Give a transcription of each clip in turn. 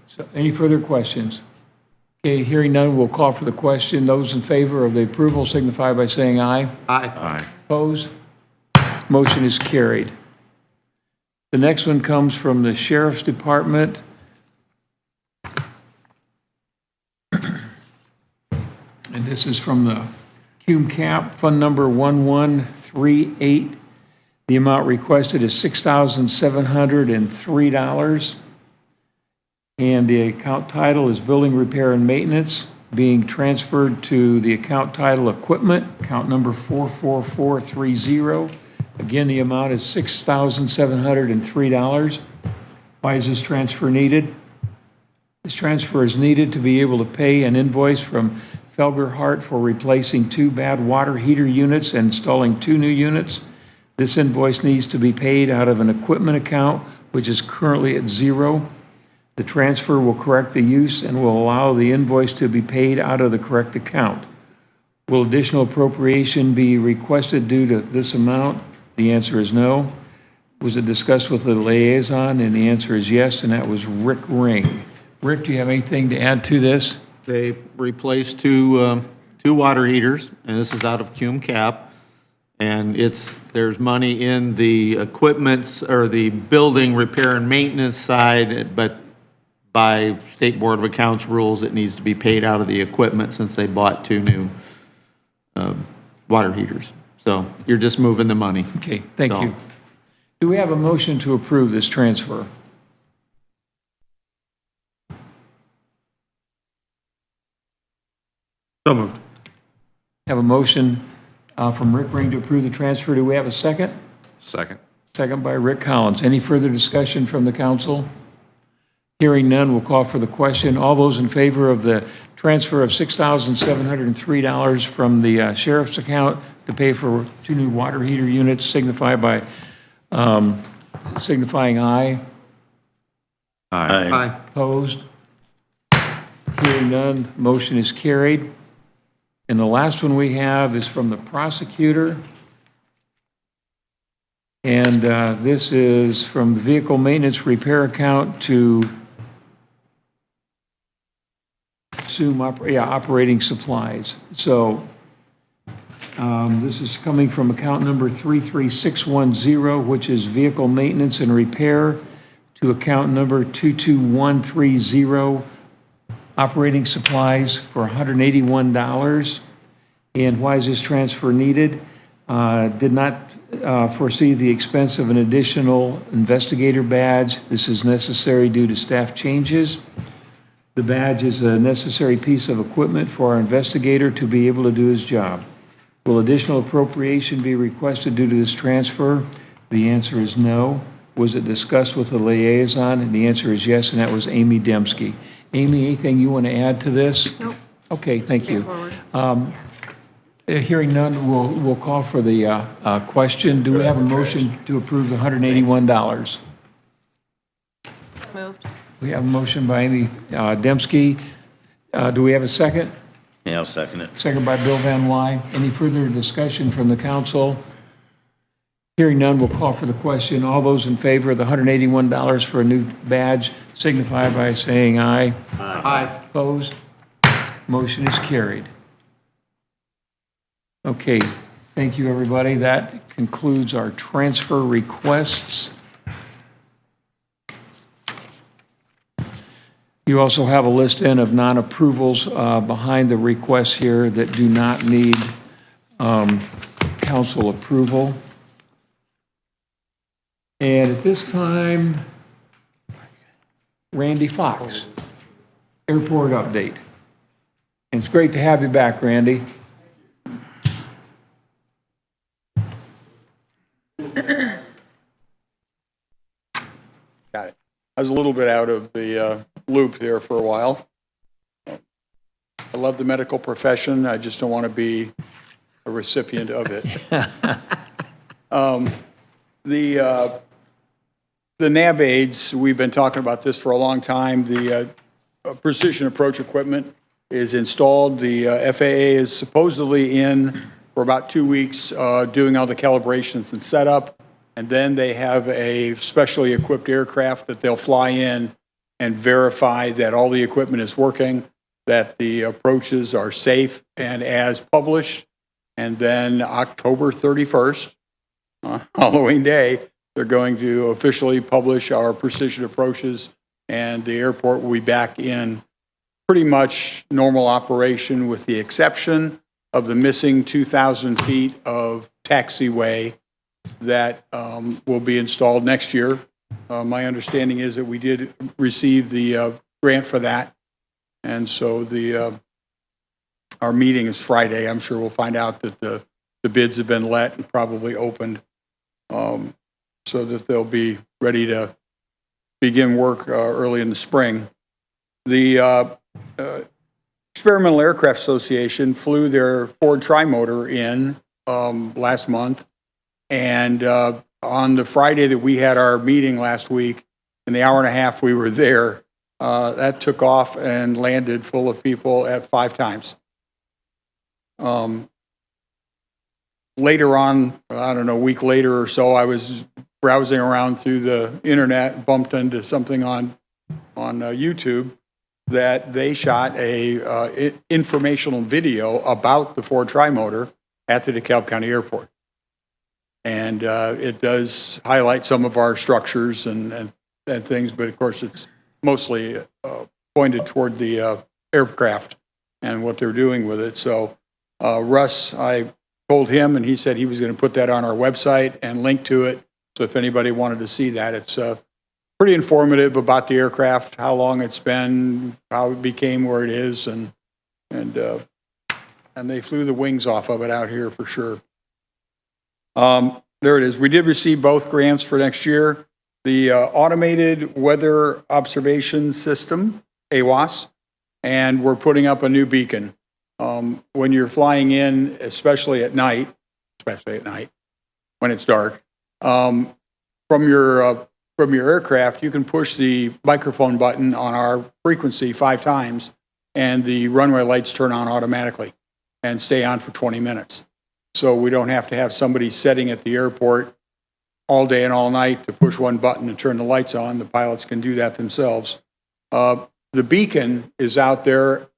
So any further questions? Okay, hearing none, we'll call for the question. Those in favor of the approval signify by saying aye. Aye. Opposed? Motion is carried. The next one comes from the Sheriff's Department. And this is from the CUME-CAP, Fund Number 1138. The amount requested is $6,703. And the account title is Building Repair and Maintenance, being transferred to the account title Equipment, account number 44430. Again, the amount is $6,703. Why is this transfer needed? This transfer is needed to be able to pay an invoice from Felgerhart for replacing 2 bad water heater units and installing 2 new units. This invoice needs to be paid out of an equipment account, which is currently at 0. The transfer will correct the use and will allow the invoice to be paid out of the correct account. Will additional appropriation be requested due to this amount? The answer is no. Was it discussed with the liaison? And the answer is yes, and that was Rick Ring. Rick, do you have anything to add to this? They replaced two water heaters, and this is out of CUME-CAP. And there's money in the equipment or the building repair and maintenance side, but by State Board of Accounts rules, it needs to be paid out of the equipment since they bought 2 new water heaters. So you're just moving the money. Okay, thank you. Do we have a motion to approve this transfer? So moved. Have a motion from Rick Ring to approve the transfer. Do we have a second? Second. Second by Rick Collins. Any further discussion from the council? Hearing none, we'll call for the question. All those in favor of the transfer of $6,703 from the sheriff's account to pay for 2 new water heater units signify by signifying aye. Aye. Opposed? Hearing none, motion is carried. And the last one we have is from the prosecutor. And this is from the vehicle maintenance repair account to assume operating supplies. So this is coming from account number 33610, which is vehicle maintenance and repair, to account number 22130, operating supplies for $181. And why is this transfer needed? Did not foresee the expense of an additional investigator badge. This is necessary due to staff changes. The badge is a necessary piece of equipment for our investigator to be able to do his job. Will additional appropriation be requested due to this transfer? The answer is no. Was it discussed with the liaison? And the answer is yes, and that was Amy Dembski. Amy, anything you want to add to this? Nope. Okay, thank you. Hearing none, we'll call for the question. Do we have a motion to approve the $181? Moved. We have a motion by Amy Dembski. Do we have a second? Yeah, I'll second it. Second by Bill Van Wy. Any further discussion from the council? Hearing none, we'll call for the question. All those in favor of the $181 for a new badge signify by saying aye. Aye. Opposed? Motion is carried. Okay, thank you, everybody. That concludes our transfer requests. You also have a list in of non-approvals behind the requests here that do not need council approval. And at this time, Randy Fox, airport update. And it's great to have you back, Randy. Got it. I was a little bit out of the loop there for a while. I love the medical profession. I just don't want to be a recipient of it. The nav aids, we've been talking about this for a long time. The precision approach equipment is installed. The FAA is supposedly in for about 2 weeks doing all the calibrations and setup. And then they have a specially equipped aircraft that they'll fly in and verify that all the equipment is working, that the approaches are safe and as published. And then October 31st, Halloween Day, they're going to officially publish our precision approaches, and the airport will be back in pretty much normal operation with the exception of the missing 2,000 feet of taxiway that will be installed next year. My understanding is that we did receive the grant for that. And so our meeting is Friday. I'm sure we'll find out that the bids have been let and probably opened, so that they'll be ready to begin work early in the spring. The Experimental Aircraft Association flew their Ford Trimotor in last month, and on the Friday that we had our meeting last week, in the hour and a half we were there, that took off and landed full of people at 5 times. Later on, I don't know, a week later or so, I was browsing around through the internet, bumped into something on YouTube that they shot a informational video about the Ford Trimotor at the DeKalb County Airport. And it does highlight some of our structures and things, but of course it's mostly pointed toward the aircraft and what they're doing with it. So Russ, I told him, and he said he was going to put that on our website and link to it. So if anybody wanted to see that, it's pretty informative about the aircraft, how long it's been, how it became where it is, and they flew the wings off of it out here for sure. There it is. We did receive both grants for next year. The Automated Weather Observation System, AWOS, and we're putting up a new beacon. When you're flying in, especially at night, when it's dark, from your aircraft, you can push the microphone button on our frequency 5 times, and the runway lights turn on automatically and stay on for 20 minutes. So we don't have to have somebody sitting at the airport all day and all night to push one button and turn the lights on. The pilots can do that themselves. The beacon is out there,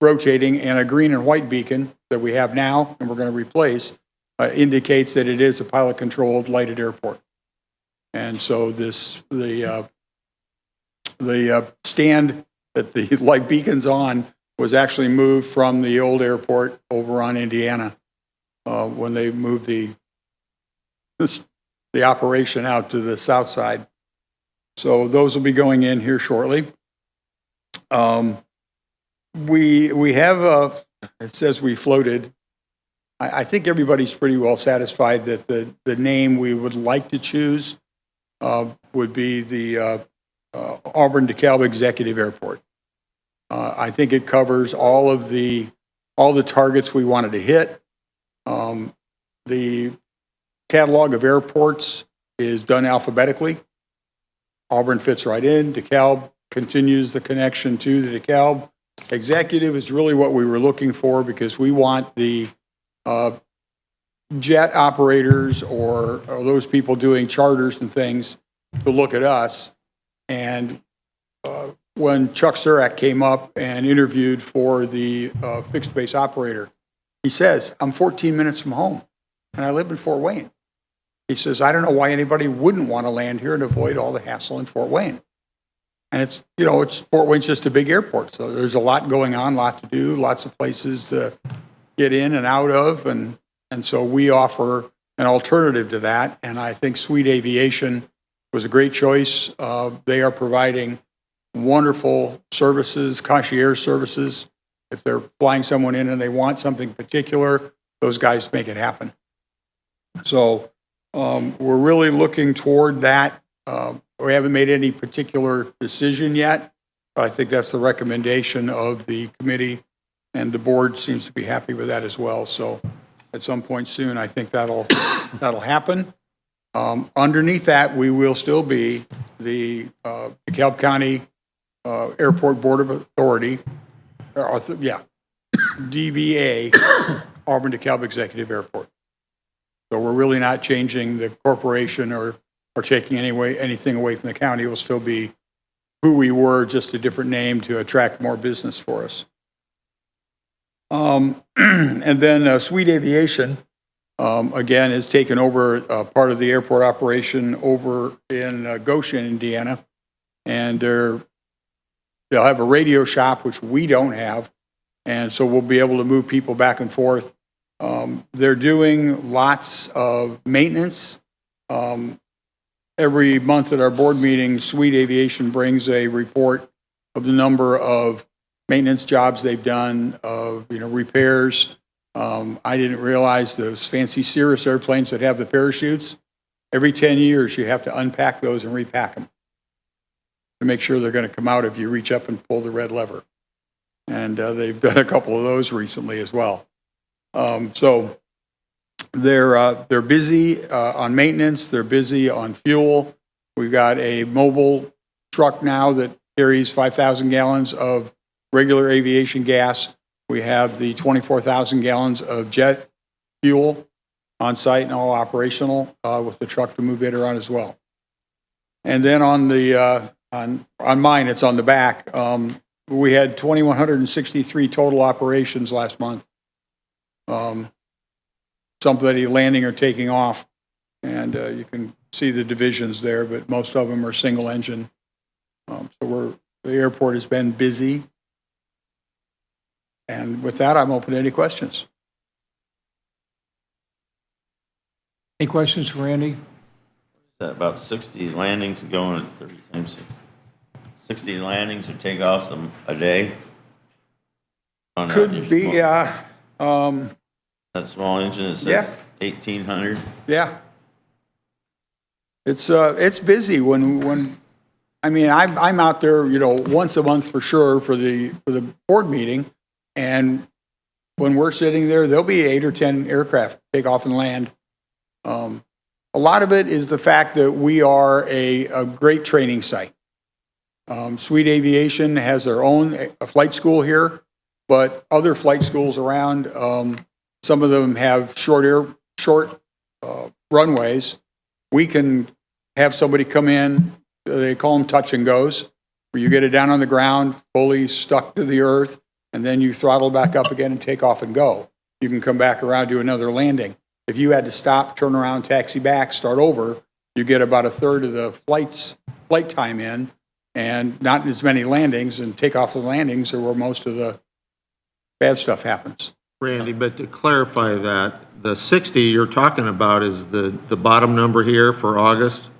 rotating, and a green and white beacon that we have now and we're going to replace indicates that it is a pilot-controlled lighted airport. And so the stand that the light beacon's on was actually moved from the old airport over on Indiana when they moved the operation out to the south side. So those will be going in here shortly. We have it says we floated. I think everybody's pretty well satisfied that the name we would like to choose would be the Auburn DeKalb Executive Airport. I think it covers all the targets we wanted to hit. The catalog of airports is done alphabetically. Auburn fits right in. DeKalb continues the connection to the DeKalb. Executive is really what we were looking for because we want the jet operators or those people doing charters and things to look at us. And when Chuck Surak came up and interviewed for the fixed base operator, he says, I'm 14 minutes from home and I live in Fort Wayne. He says, I don't know why anybody wouldn't want to land here and avoid all the hassle in Fort Wayne. And it's Fort Wayne's just a big airport. So there's a lot going on, a lot to do, lots of places to get in and out of. And so we offer an alternative to that. And I think Sweet Aviation was a great choice. They are providing wonderful services, concierge services. If they're flying someone in and they want something particular, those guys make it happen. So we're really looking toward that. We haven't made any particular decision yet, but I think that's the recommendation of the committee, and the board seems to be happy with that as well. So at some point soon, I think that'll happen. Underneath that, we will still be the DeKalb County Airport Board of Authority, DBA, Auburn DeKalb Executive Airport. So we're really not changing the corporation or taking anything away from the county. It will still be who we were, just a different name to attract more business for us. And then Sweet Aviation, again, has taken over part of the airport operation over in Goshen, Indiana. And they'll have a radio shop, which we don't have. And so we'll be able to move people back and forth. They're doing lots of maintenance. Every month at our board meeting, Sweet Aviation brings a report of the number of maintenance jobs they've done, of repairs. I didn't realize those fancy Cirrus airplanes that have the parachutes, every 10 years you have to unpack those and repack them to make sure they're going to come out if you reach up and pull the red lever. And they've done a couple of those recently as well. So they're busy on maintenance. They're busy on fuel. We've got a mobile truck now that carries 5,000 gallons of regular aviation gas. We have the 24,000 gallons of jet fuel on site and all operational with the truck to move it around as well. And then on the on mine, it's on the back. We had 2,163 total operations last month. Somebody landing or taking off, and you can see the divisions there, but most of them are single engine. So the airport has been busy. And with that, I'm open to any questions. Any questions for Randy? That about 60 landings going at 30 times 6. 60 landings or takeoffs a day? On Could your be, small- yeah. That small engine, it Yeah. says 1,800. Yeah. It's busy when I mean, I'm out there, once a month for sure for the board meeting. And when we're sitting there, there'll be 8 or 10 aircraft take off and land. A lot of it is the fact that we are a great training site. Sweet Aviation has their own flight school here, but other flight schools around, some of them have short runways. We can have somebody come in, they call them touch and goes, where you get it down on the ground, fully stuck to the earth, and then you throttle back up again and take off and go. You can come back around, do another landing. If you had to stop, turn around, taxi back, start over, you get about a third of the flight time in, and not as many landings, and takeoff and landings are where most of the bad stuff happens. Randy, but to clarify that, the 60 you're talking about is the bottom number here for August?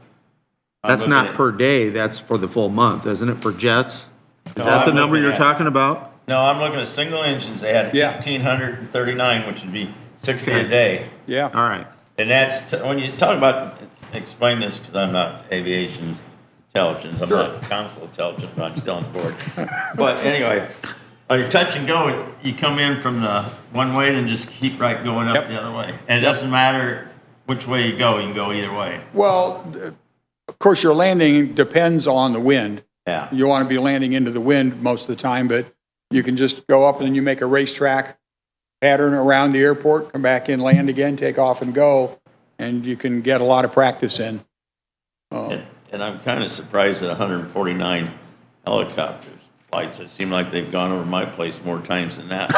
That's looking not at- per day, that's for the full month, isn't it, for jets? Is No, that the I'm number looking you're at- talking about? No, I'm looking at single engines. They had Yeah. 1,839, which would be 60 Okay. a day. Yeah. All right. And that's, when you talk about, explain this, because I'm not aviation intelligence, I'm not council intelligence, but I'm still on the board. But anyway, on your touch and go, you come in from the one way, then just keep right going up Yep. the other way. And it doesn't matter which way you can go either way. Well, of course, your landing depends on the wind. Yeah. You want to be landing into the wind most of the time, but you can just go up and then you make a racetrack pattern around the airport, come back in, land again, take off and go, and you can get a lot of practice in. And I'm kind of surprised at 149 helicopters flights. It seemed like they've gone over my place more times than that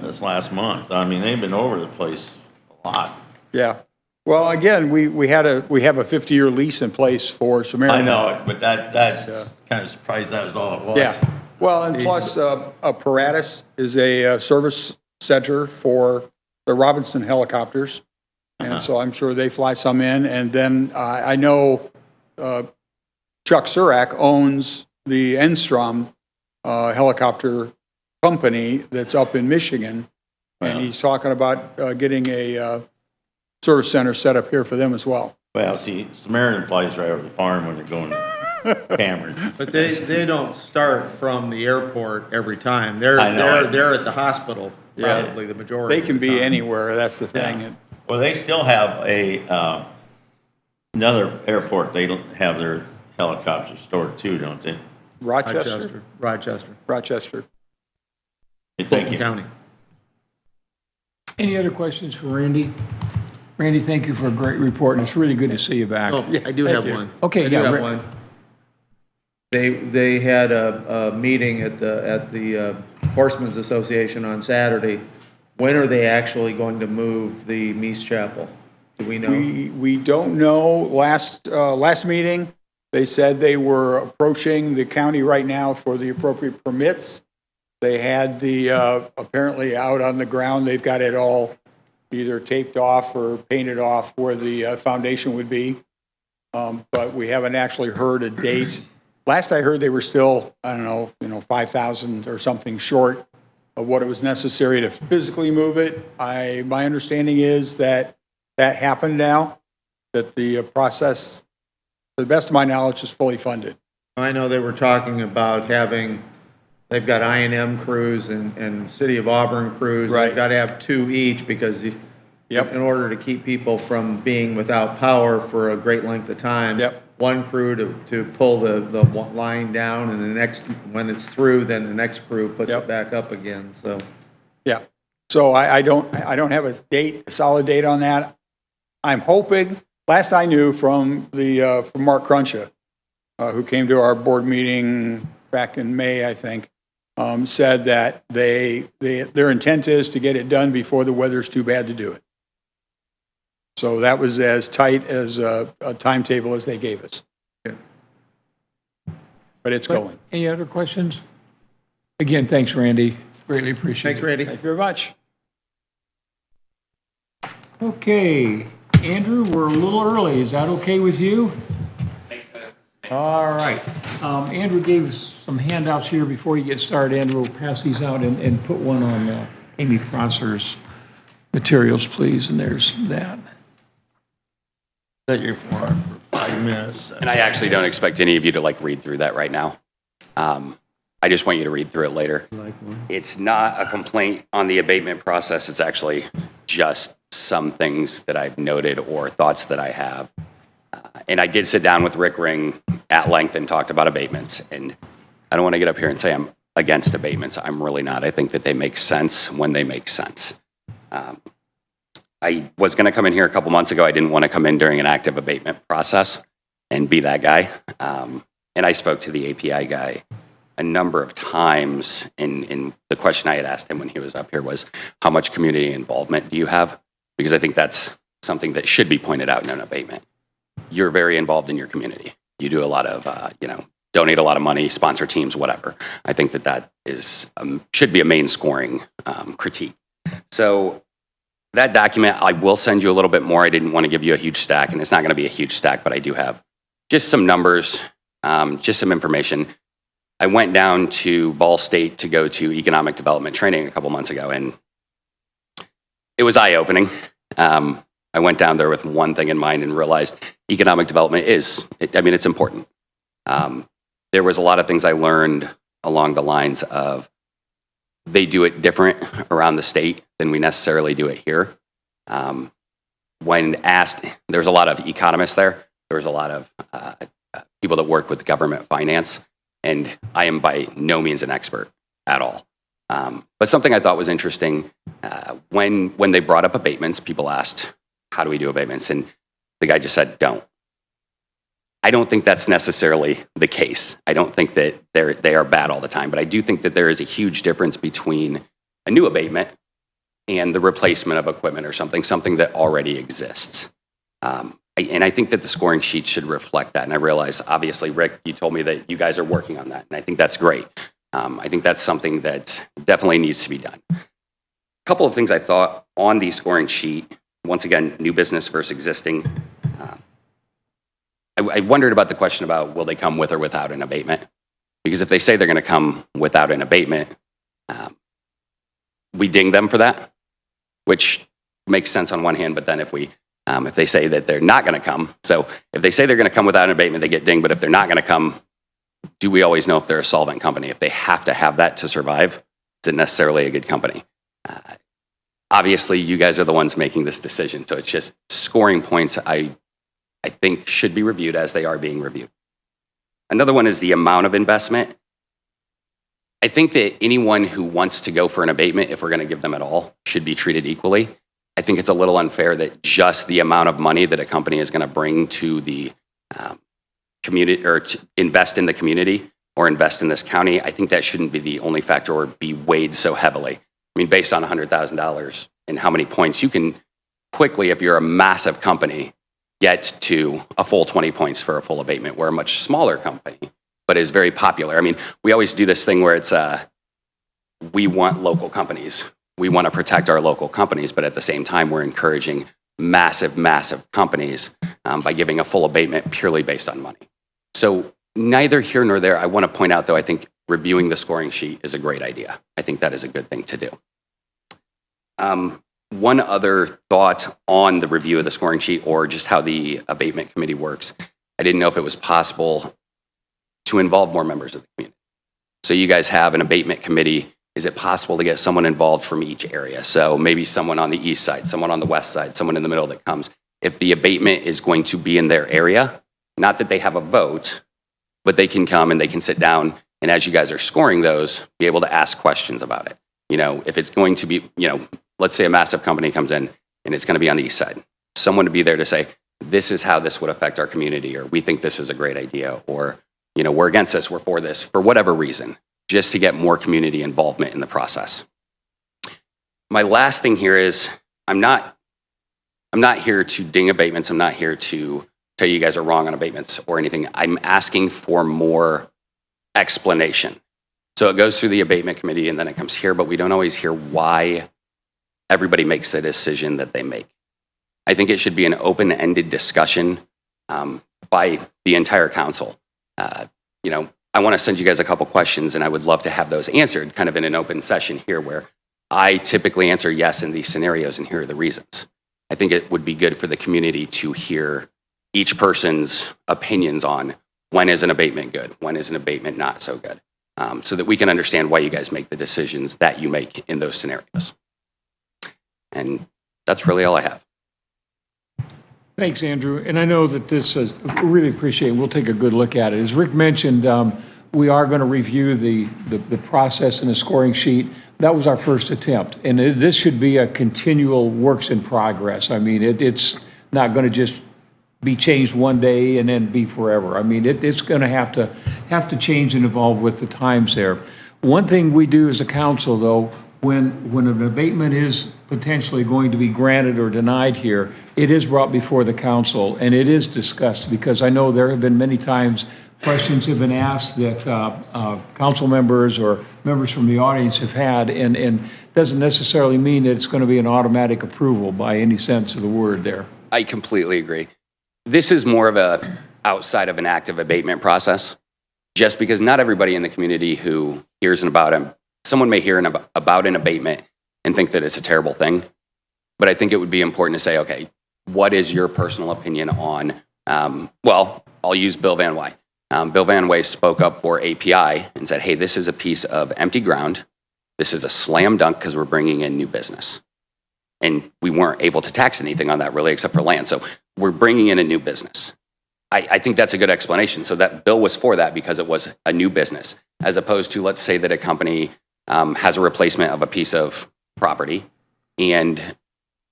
this last month. I mean, they've been over the place a lot. Yeah. Well, again, we have a 50-year lease in place for Samaritan. I know it, but that's kind of surprised that was all it was. Yeah. Well, and plus, Paratus is a service center for the Robinson helicopters. And so I'm sure they fly some in. And then I know Chuck Surak owns the Enstrom helicopter company that's up in Michigan. And he's talking about getting a service center set up here for them as well. Well, see, Samaritan flies right over the farm when they're going Cameron. But they don't start from the airport every time. They're I know. they're at the hospital, Yeah. probably the majority They of can the be time. anywhere, that's the thing. Yeah. Well, they still have another airport, they don't have their helicopters stored too, don't they? Rochester? Rochester. Thank Fulton you. County. Any other questions for Randy? Randy, thank you for a great report, and it's really good to see you back. Oh, I do Thank have you. one. Okay, I do yeah, have Ra- one. They had a meeting at the Horsemen's Association on Saturday. When are they actually going to move the Meese Chapel? Do we know? We don't know. Last meeting, they said they were approaching the county right now for the appropriate permits. They had apparently out on the ground, they've got it all either taped off or painted off where the foundation would be. But we haven't actually heard a date. Last I heard, they were still, I don't know, 5,000 or something short of what it was necessary to physically move it. My understanding is that happened now, that the process, to the best of my knowledge, is fully funded. I know they were talking about they've got I&M crews and City of Auburn crews. Right. They've got to have 2 each because Yep. in order to keep people from being without power for a great length of time. Yep. One crew to pull the line down, and the next, when it's through, then the next crew puts Yep. it back up again, so. Yeah. So I don't have a solid date on that. I'm hoping, last I knew from Mark Cruncha, who came to our board meeting back in May, I think, said that their intent is to get it done before the weather's too bad to do it. So that was as tight as a timetable as they gave us. Okay. But it's going. Any other questions? Again, thanks, Randy. Greatly appreciate it. Thanks, Randy. Thank you very much. Okay, Andrew, we're a little early. Is that okay with you? All right. Andrew gave us some handouts here before you get started. Andrew will pass these out and put one on Amy Prosser's materials, please. And there's that. Set your forum for 5 minutes. And I actually don't expect any of you to read through that right now. I just want you to read through it later. It's not a complaint on the abatement process. It's actually just some things that I've noted or thoughts that I have. And I did sit down with Rick Ring at length and talked about abatements. And I don't want to get up here and say I'm against abatements. I'm really not. I think that they make sense when they make sense. I was going to come in here a couple months ago. I didn't want to come in during an active abatement process and be that guy. And I spoke to the API guy a number of times. And the question I had asked him when he was up here was, how much community involvement do you have? Because I think that's something that should be pointed out in an abatement. You're very involved in your community. You do a lot of, donate a lot of money, sponsor teams, whatever. I think that is should be a main scoring critique. So that document, I will send you a little bit more. I didn't want to give you a huge stack, and it's not going to be a huge stack, but I do have just some numbers, just some information. I went down to Ball State to go to economic development training a couple months ago, and it was eye-opening. I went down there with one thing in mind and realized economic development it's important. There was a lot of things I learned along the lines of they do it different around the state than we necessarily do it here. When asked, there's a lot of economists there. There was a lot of people that work with government finance, and I am by no means an expert at all. But something I thought was interesting, when they brought up abatements, people asked, how do we do abatements? And the guy just said, don't. I don't think that's necessarily the case. I don't think that they are bad all the time, but I do think that there is a huge difference between a new abatement and the replacement of equipment or something that already exists. And I think that the scoring sheet should reflect that. And I realize, obviously, Rick, you told me that you guys are working on that, and I think that's great. I think that's something that definitely needs to be done. A couple of things I thought on the scoring sheet, once again, new business versus existing. I wondered about the question about will they come with or without an abatement? Because if they say they're going to come without an abatement, we ding them for that, which makes sense on one hand, but then if they say that they're not going to come, so if they say they're going to come without an abatement, they get dinged, but if they're not going to come, do we always know if they're a solvent company? If they have to have that to survive, is it necessarily a good company? Obviously, you guys are the ones making this decision, so it's just scoring points I think should be reviewed as they are being reviewed. Another one is the amount of investment. I think that anyone who wants to go for an abatement, if we're going to give them at all, should be treated equally. I think it's a little unfair that just the amount of money that a company is going to bring to the community or to invest in the community or invest in this county, I think that shouldn't be the only factor or be weighed so heavily. I mean, based on $100,000 and how many points you can quickly, if you're a massive company, get to a full 20 points for a full abatement. We're a much smaller company, but is very popular. I mean, we always do this thing where it's, we want local companies. We want to protect our local companies, but at the same time, we're encouraging massive, massive companies by giving a full abatement purely based on money. So neither here nor there. I want to point out, though, I think reviewing the scoring sheet is a great idea. I think that is a good thing to do. One other thought on the review of the scoring sheet or just how the abatement committee works. I didn't know if it was possible to involve more members of the community. So you guys have an abatement committee. Is it possible to get someone involved from each area? So maybe someone on the east side, someone on the west side, someone in the middle that comes. If the abatement is going to be in their area, not that they have a vote, but they can come and they can sit down and as you guys are scoring those, be able to ask questions about it. You know, if it's going to be, you know, let's say a massive company comes in and it's going to be on the east side. Someone to be there to say, this is how this would affect our community, or we think this is a great idea, or, you know, we're against this, we're for this, for whatever reason, just to get more community involvement in the process. My last thing here is I'm not here to ding abatements. I'm not here to tell you guys are wrong on abatements or anything. I'm asking for more explanation. So it goes through the abatement committee and then it comes here, but we don't always hear why everybody makes the decision that they make. I think it should be an open-ended discussion by the entire council. You know, I want to send you guys a couple questions and I would love to have those answered kind of in an open session here where I typically answer yes in these scenarios and here are the reasons. I think it would be good for the community to hear each person's opinions on when is an abatement good, when is an abatement not so good, so that we can understand why you guys make the decisions that you make in those scenarios. And that's really all I have. Thanks, Andrew. And I know that this is, really appreciate it. We'll take a good look at it. As Rick mentioned, we are going to review the process and the scoring sheet. That was our first attempt. And this should be a continual works in progress. I mean, it's not going to just be changed one day and then be forever. I mean, it's going to have to change and evolve with the times there. One thing we do as a council, though, when an abatement is potentially going to be granted or denied here, it is brought before the council and it is discussed, because I know there have been many times questions have been asked that council members or members from the audience have had, and doesn't necessarily mean that it's going to be an automatic approval by any sense of the word there. I completely agree. This is more of a outside of an active abatement process, just because not everybody in the community who hears about him, someone may hear about an abatement and think that it's a terrible thing. But I think it would be important to say, okay, what is your personal opinion on, well, I'll use Bill Van Wy. Bill Van Wy spoke up for API and said, hey, this is a piece of empty ground. This is a slam dunk because we're bringing in new business. And we weren't able to tax anything on that really except for land. So we're bringing in a new business. I think that's a good explanation. So that bill was for that because it was a new business, as opposed to, let's say that a company has a replacement of a piece of property and,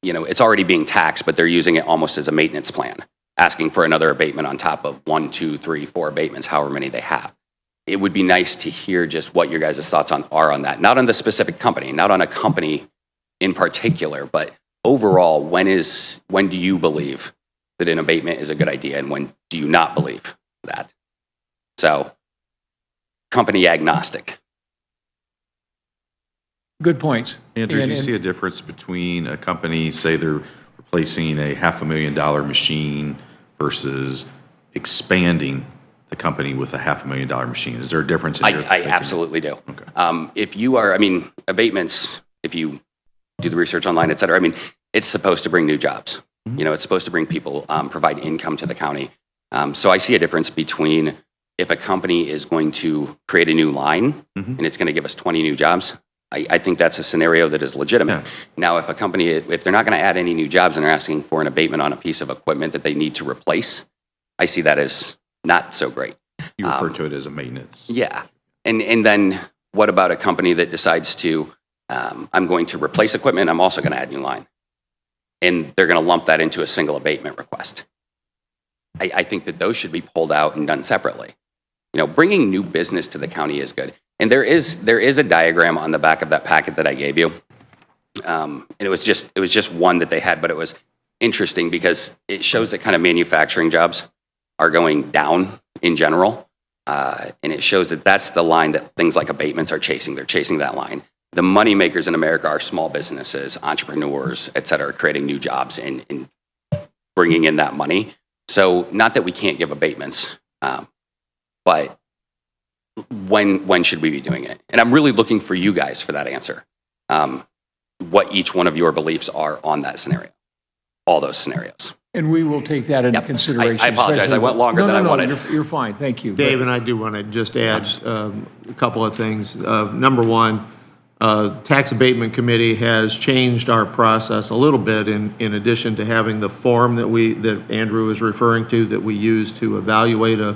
you know, it's already being taxed, but they're using it almost as a maintenance plan, asking for another abatement on top of 1, 2, 3, 4 abatements, however many they have. It would be nice to hear just what your guys' thoughts are on that. Not on the specific company, not on a company in particular, but overall, when do you believe that an abatement is a good idea and when do you not believe that? So, company agnostic. Good points. Andrew, do you see a difference between a company, say they're replacing a $500,000 machine versus expanding the company with a $500,000 machine? Is there a difference in your I absolutely do. Okay. If you are, I mean, abatements, if you do the research online, et cetera, I mean, it's supposed to bring new jobs. You know, it's supposed to bring people, provide income to the county. So I see a difference between if a company is going to create a new line and it's going to give us 20 new jobs, I think that's a scenario that is legitimate. Yeah. Now, if a company, if they're not going to add any new jobs and they're asking for an abatement on a piece of equipment that they need to replace, I see that as not so great. You refer to it as a maintenance. Yeah. And then what about a company that decides to, I'm going to replace equipment, I'm also going to add new line. And they're going to lump that into a single abatement request. I think that those should be pulled out and done separately. You know, bringing new business to the county is good. And there is a diagram on the back of that packet that I gave you. And it was just one that they had, but it was interesting because it shows that kind of manufacturing jobs are going down in general. And it shows that that's the line that things like abatements are chasing. They're chasing that line. The money makers in America are small businesses, entrepreneurs, et cetera, creating new jobs and bringing in that money. So not that we can't give abatements, but when should we be doing it? And I'm really looking for you guys for that answer. What each one of your beliefs are on that scenario, all those scenarios. And we will take that into Yep. consideration. I apologize. especially- I went longer than I wanted. You're fine. Thank you. Dave, and I do want to just add a couple of things. Number one, Tax Abatement Committee has changed our process a little bit in addition to having the form that Andrew is referring to that we use to evaluate a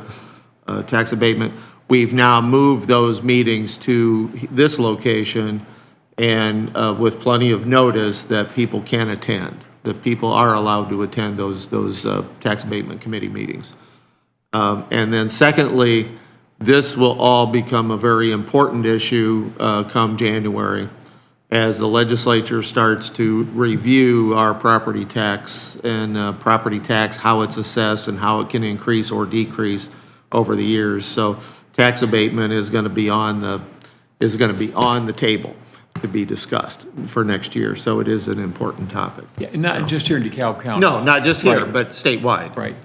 tax abatement. We've now moved those meetings to this location and with plenty of notice that people can attend, that people are allowed to attend those Tax Abatement Committee meetings. And then secondly, this will all become a very important issue come January as the legislature starts to review our property tax and how it's assessed and how it can increase or decrease over the years. So tax abatement is going to be on the table to be discussed for next year. So it is an important topic. Yeah, not just here in DeKalb County. No, not just here, Right. but statewide. Right.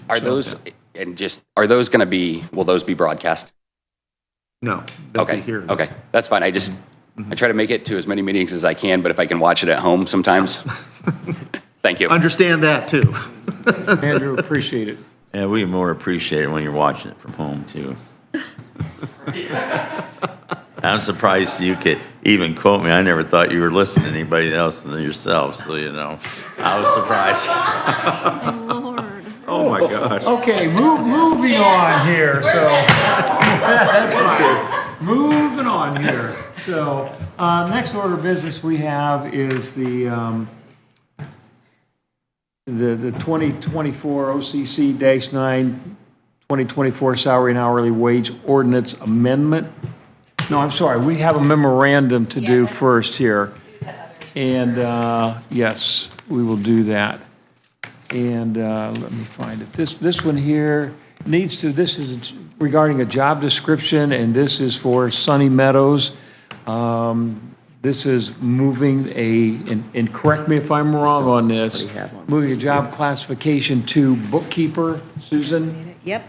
Are those going to be, will those be broadcast? No. they'll be Okay, here. okay, that's fine. I try to make it to as many meetings as I can, but if I can watch it at home sometimes, thank you. Understand that too. Andrew, appreciate it. Yeah, we more appreciate it when you're watching it from home, too. I'm surprised you could even quote me. I never thought you were listening to anybody else than yourself, so, you know, I was surprised. Oh, my gosh. Okay, moving on here, so. That's fine. Moving on here. So, next order of business we have is the 2024 OCC-9, 2024 salary and hourly wage ordinance amendment. No, I'm sorry, we have a memorandum to do first here. And, yes, we will do that. And let me find it. This one here needs to, this is regarding a job description, and this is for Sunny Meadows. This is moving and correct me if I'm wrong on this, moving a job classification to bookkeeper. Susan? Yep.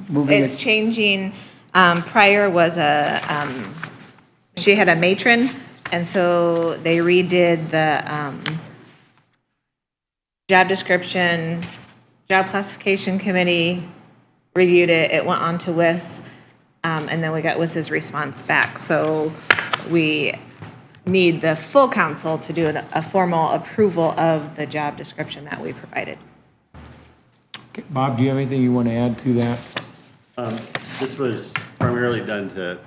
Moving It's it, changing. Prior was she had a matron, and so they redid the job description, job classification committee reviewed it, it went on to WIS, and then we got WIS's response back. So we need the full council to do a formal approval of the job description that we provided. okay, Bob, do you have anything you want to add to that? This was primarily done to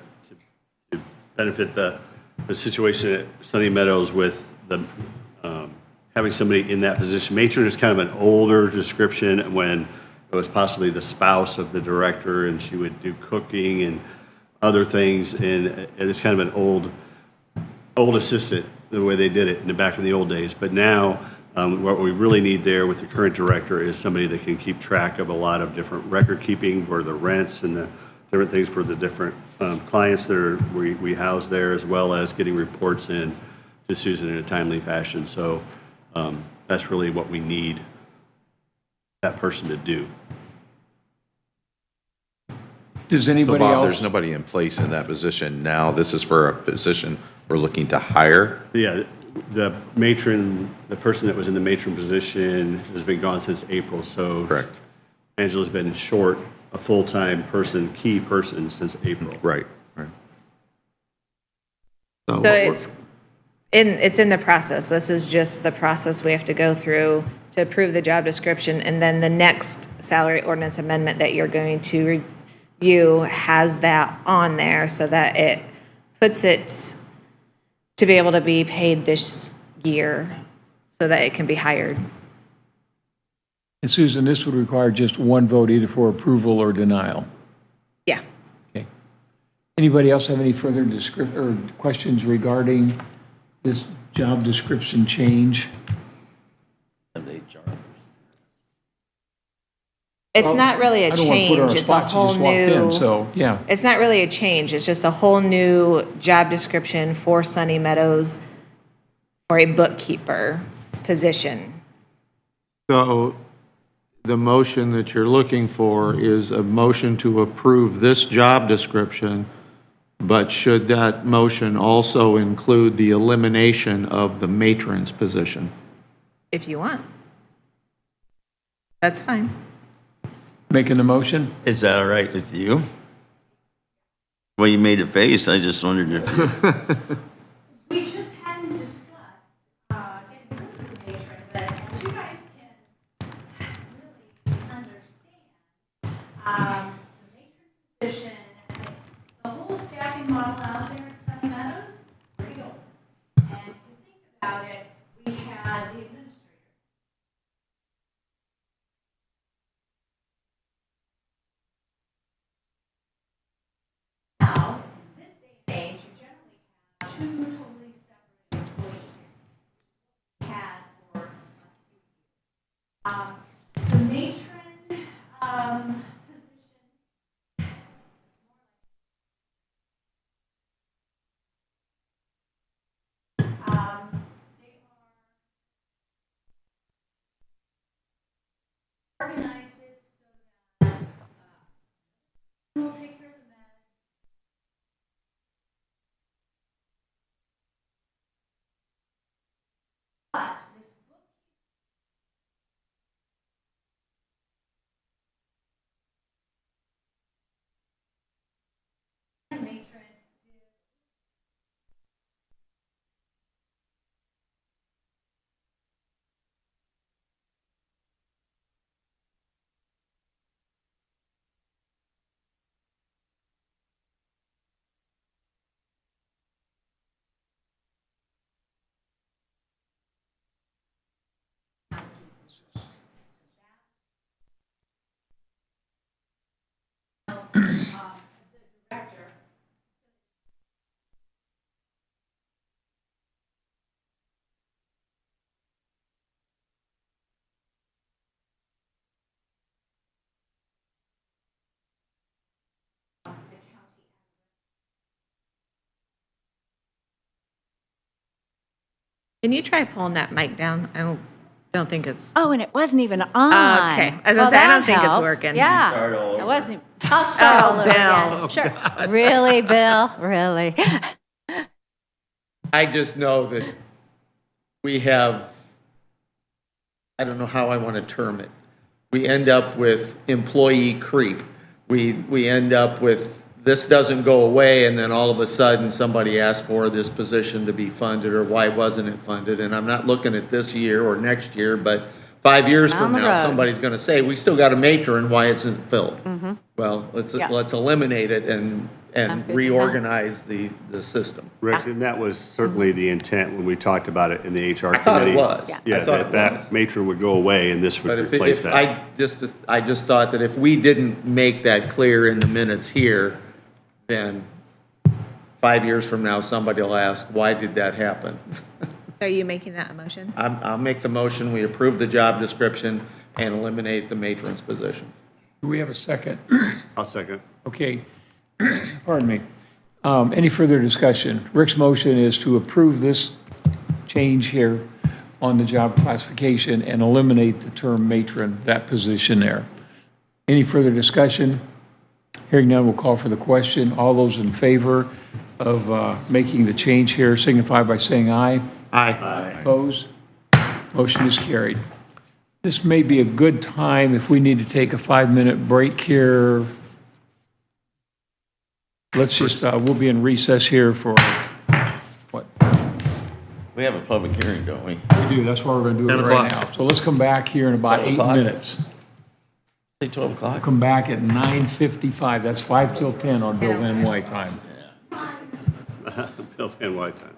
benefit the situation at Sunny Meadows with the, having somebody in that position. Matron is kind of an older description when it was possibly the spouse of the director and she would do cooking and other things. And it's kind of an old assistant, the way they did it in the back in the old days. But now, what we really need there with the current director is somebody that can keep track of a lot of different record keeping for the rents and the different things for the different clients that we house there, as well as getting reports in to Susan in a timely fashion. So that's really what we need that person to do. Does So anybody Bob, else? there's nobody in place in that position now. This is for a position we're looking to hire. Yeah, the matron, the person that was in the matron position has been gone since April, so. Correct. Angela's been short a full-time person, key person since April. Right, right. So it's in the process. This is just the process we have to go through to approve the job description. And then the next salary ordinance amendment that you're going to review has that on there so that it puts it to be able to be paid this year so that it can be hired. And Susan, this would require just one vote either for approval or denial. Yeah. Okay. Anybody else have any further questions regarding this job description change? And HR. It's not really a I don't want to put her on change, a it's a spot, she whole just walked in, new, so, yeah. it's not really a change, it's just a whole new job description for Sunny Meadows for a bookkeeper position. So the motion that you're looking for is a motion to approve this job description, but should that motion also include the elimination of the matron's position? If you want. That's fine. Making the motion? Is that all right with you? Well, you made a face, I just wondered if you... We just hadn't discussed getting rid of the matron, but as you guys can really understand, the matron position, the whole staffing model out there at Sunny Meadows is pretty old. And if you think about it, we had the administrator. Now, in this day and age, you generally have two totally separate employees. Had for a few years. The matron position. They are organize it so that we'll take care of the meds. But this book matron did Can you try pulling that mic down? I don't think it's, Oh, and it wasn't even on. Okay. I was gonna say, I don't think it's working. Yeah. Start all over. It wasn't, I'll start all over Bill. again. Sure. Really, Bill? Really? I just know that we have, I don't know how I want to term it. We end up with employee creep. We end up with, this doesn't go away, and then all of a sudden, somebody asks for this position to be funded, or why wasn't it funded? And I'm not looking at this year or next year, but 5 years Down from the now, road. somebody's going to say, we still got a matron, why isn't it filled? Well, Yeah. let's eliminate it and I'm good with that. reorganize the system. Rick, and that was certainly the intent when we talked about it in the HR committee. I thought it was. Yeah. Yeah, I thought it that was. matron would go away and this But would if, replace if that. I just thought that if we didn't make that clear in the minutes here, then 5 years from now, somebody will ask, why did that happen? Are you making that a motion? I'll make the motion, we approve the job description and eliminate the matron's position. Do we have a second? I'll second. Okay, pardon me. Any further discussion? Rick's motion is to approve this change here on the job classification and eliminate the term matron, that position there. Any further discussion? Hearing none, we'll call for the question. All those in favor of making the change here signify by saying aye. Aye. Opposed? Motion is carried. This may be a good time if we need to take a 5-minute break here. Let's just, we'll be in recess here for, what? We have a public hearing, don't we? We do, that's why we're going to do it 10 right o'clock. now. So let's come back here in about 12 8 o'clock? minutes. Say 12 o'clock? Come back at 9:55. That's 5 till 10 on Bill Van White time. Bill Van White time.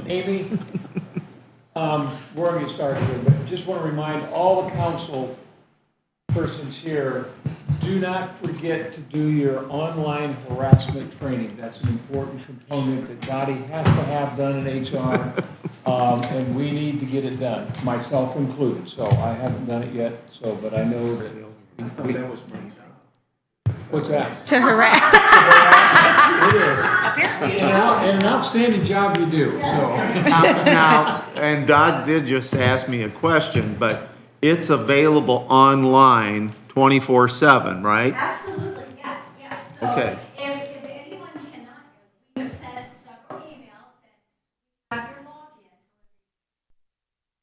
Amy, we're going to get started here, but just want to remind all the council persons here, do not forget to do your online harassment training. That's an important component that Dottie has to have done in HR, and we need to get it done, myself included. So I haven't done it yet, but I know that that was my job. What's that? To harass. It is. And an outstanding job you do, so. Now, and Dodd did just ask me a question, but it's available online 24/7, right? Absolutely, yes, yes. So Okay. if anyone cannot, we have sent several emails and have your login.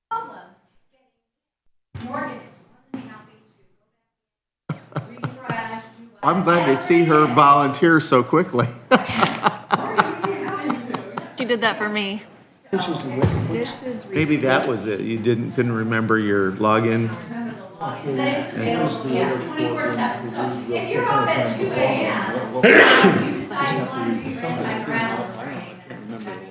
Problems getting Morgan is more than happy to go back, refresh, do. I'm glad to see her volunteer so quickly. She did that for me. Maybe that was it. You couldn't remember your login? But it's available, yes, 24/7. So if you're up at 2 a.m., you decide you want to do your anti-harassment training, that's okay.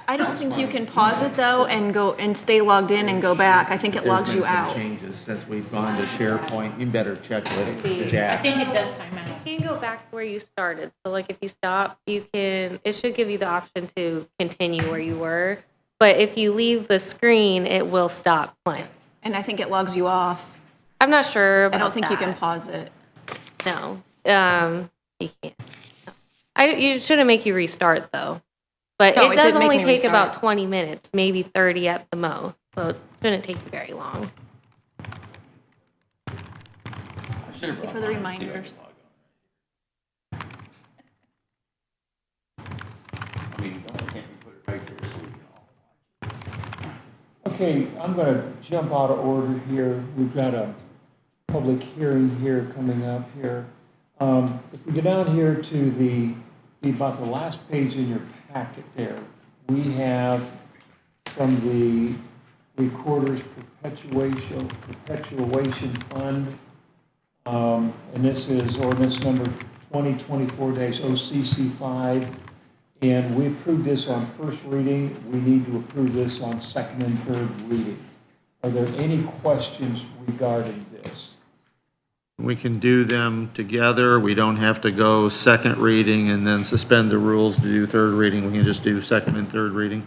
I don't think you can pause it though and go and stay logged in and go back. I think it logs you out. Changes since we've gone to SharePoint. You better check with I Jack. think it does time out. You can go back to where you started. So like if you stop, it should give you the option to continue where you were. But if you leave the screen, it will stop playing. And I think it logs you off. I'm not sure about I don't think you can that. pause it. No, you can't. You shouldn't make you restart though. But No, it it does did make only me take about restart. 20 minutes, maybe 30 at the most. So it shouldn't take you very long. For the reminders. Okay, I'm going to jump out of order here. We've got a public hearing here coming up here. If we go down here to about the last page in your packet there, we have from the Recorder's Perpetuation Fund, and this is ordinance number 2024-OCC5. And we approved this on first reading. We need to approve this on second and third reading. Are there any questions regarding this? We can do them together. We don't have to go second reading and then suspend the rules to do third reading. We can just do second and third reading.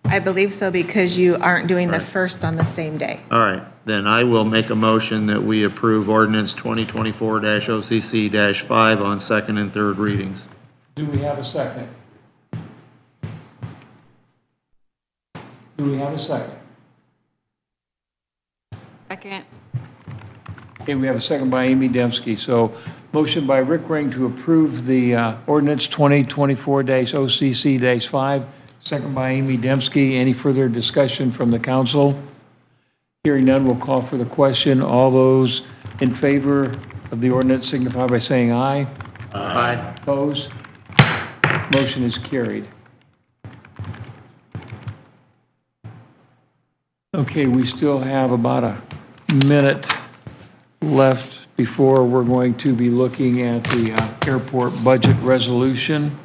I believe so because you aren't doing the first on the same day. All right, then I will make a motion that we approve ordinance 2024-OCC-5 on second and third readings. Do we have a second? Do we have a second? Second. Okay, we have a second by Amy Dembski. So motion by Rick Ring to approve the ordinance 2024-OCC-5, second by Amy Dembski. Any further discussion from the council? Hearing none, we'll call for the question. All those in favor of the ordinance signify by saying aye. Aye. Opposed? Motion is carried. Okay, we still have about a minute left before we're going to be looking at the airport budget resolution.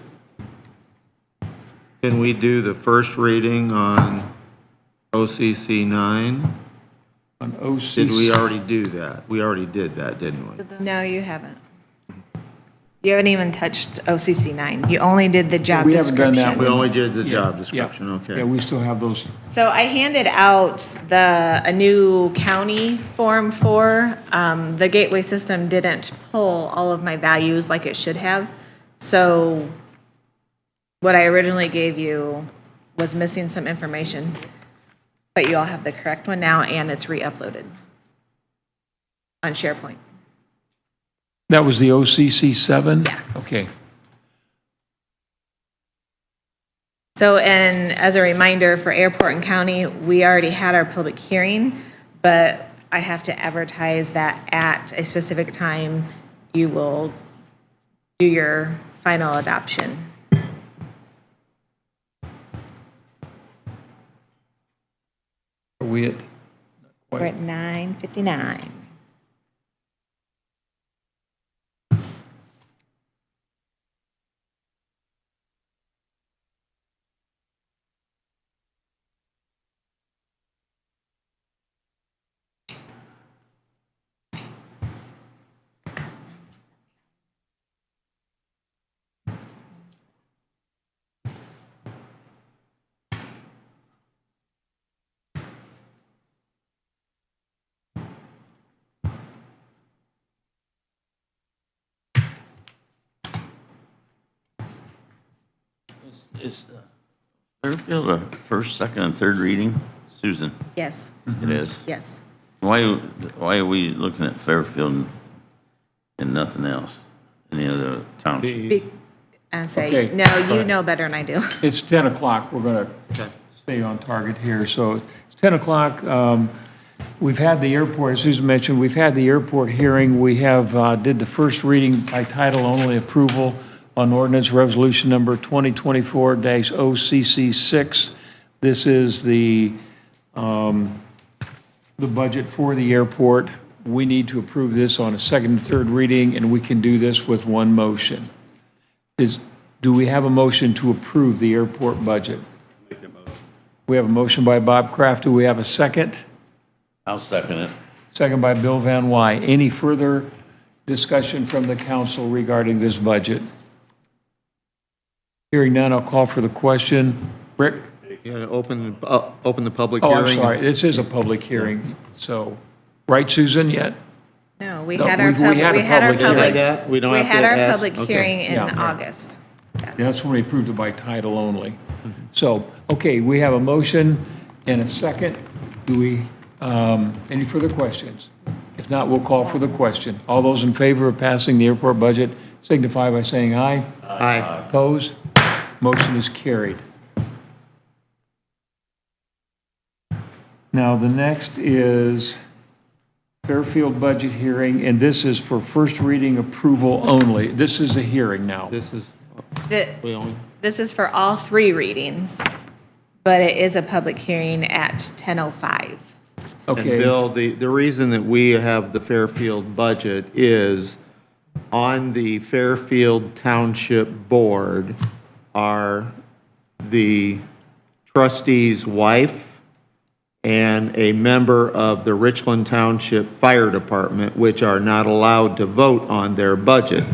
Can we do the first reading on OCC 9? On OCC. Did we already do that? We already did that, didn't we? No, you haven't. You haven't even touched OCC 9. You only did the job We haven't done that description. We only did the Yeah, job yeah. description, okay. Yeah, we still have those. So I handed out a new county form for, the gateway system didn't pull all of my values like it should have. So what I originally gave you was missing some information, but you all have the correct one now and it's re-uploaded on SharePoint. That was the OCC 7? Yeah. Okay. So, and as a reminder for airport and county, we already had our public hearing, but I have to advertise that at a specific time, you will do your final adoption. Are we at? We're at 9:59. Is Fairfield a first, second, and third reading? Susan, Yes, it is. yes. Why are we looking at Fairfield and nothing else? Any other township? And say, Okay. no, you know better than I do. It's 10 o'clock. We're going to stay on target here. So it's 10 o'clock. We've had the airport, as Susan mentioned, we've had the airport hearing. We have, did the first reading by title only approval on ordinance resolution number 2024-OCC6. This is the budget for the airport. We need to approve this on a second and third reading, and we can do this with one motion. Do we have a motion to approve the airport budget? We have a motion by Bob Kraft. Do we have a second? I'll second it. Second by Bill Van Wy. Any further discussion from the council regarding this budget? Hearing none, I'll call for the question. Rick? You gotta open the public Oh, hearing. I'm sorry. This is a public hearing. So, right, Susan, yet? No, we No, had our we had a public hearing. Like that? We don't We have to had our ask? public Okay. hearing in Yeah. August. Yeah, that's when we approved it by title only. So, okay, we have a motion and a second. Do we, any further questions? If not, we'll call for the question. All those in favor of passing the airport budget signify by saying aye. Aye. Opposed? Motion is carried. Now, the next is Fairfield budget hearing, and this is for first reading approval only. This is a hearing now. This is, we only, This is for all three readings, but it is a public hearing at 10:05. and Okay. Bill, the reason that we have the Fairfield budget is on the Fairfield Township Board are the trustee's wife and a member of the Richland Township Fire Department, which are not allowed to vote on their budget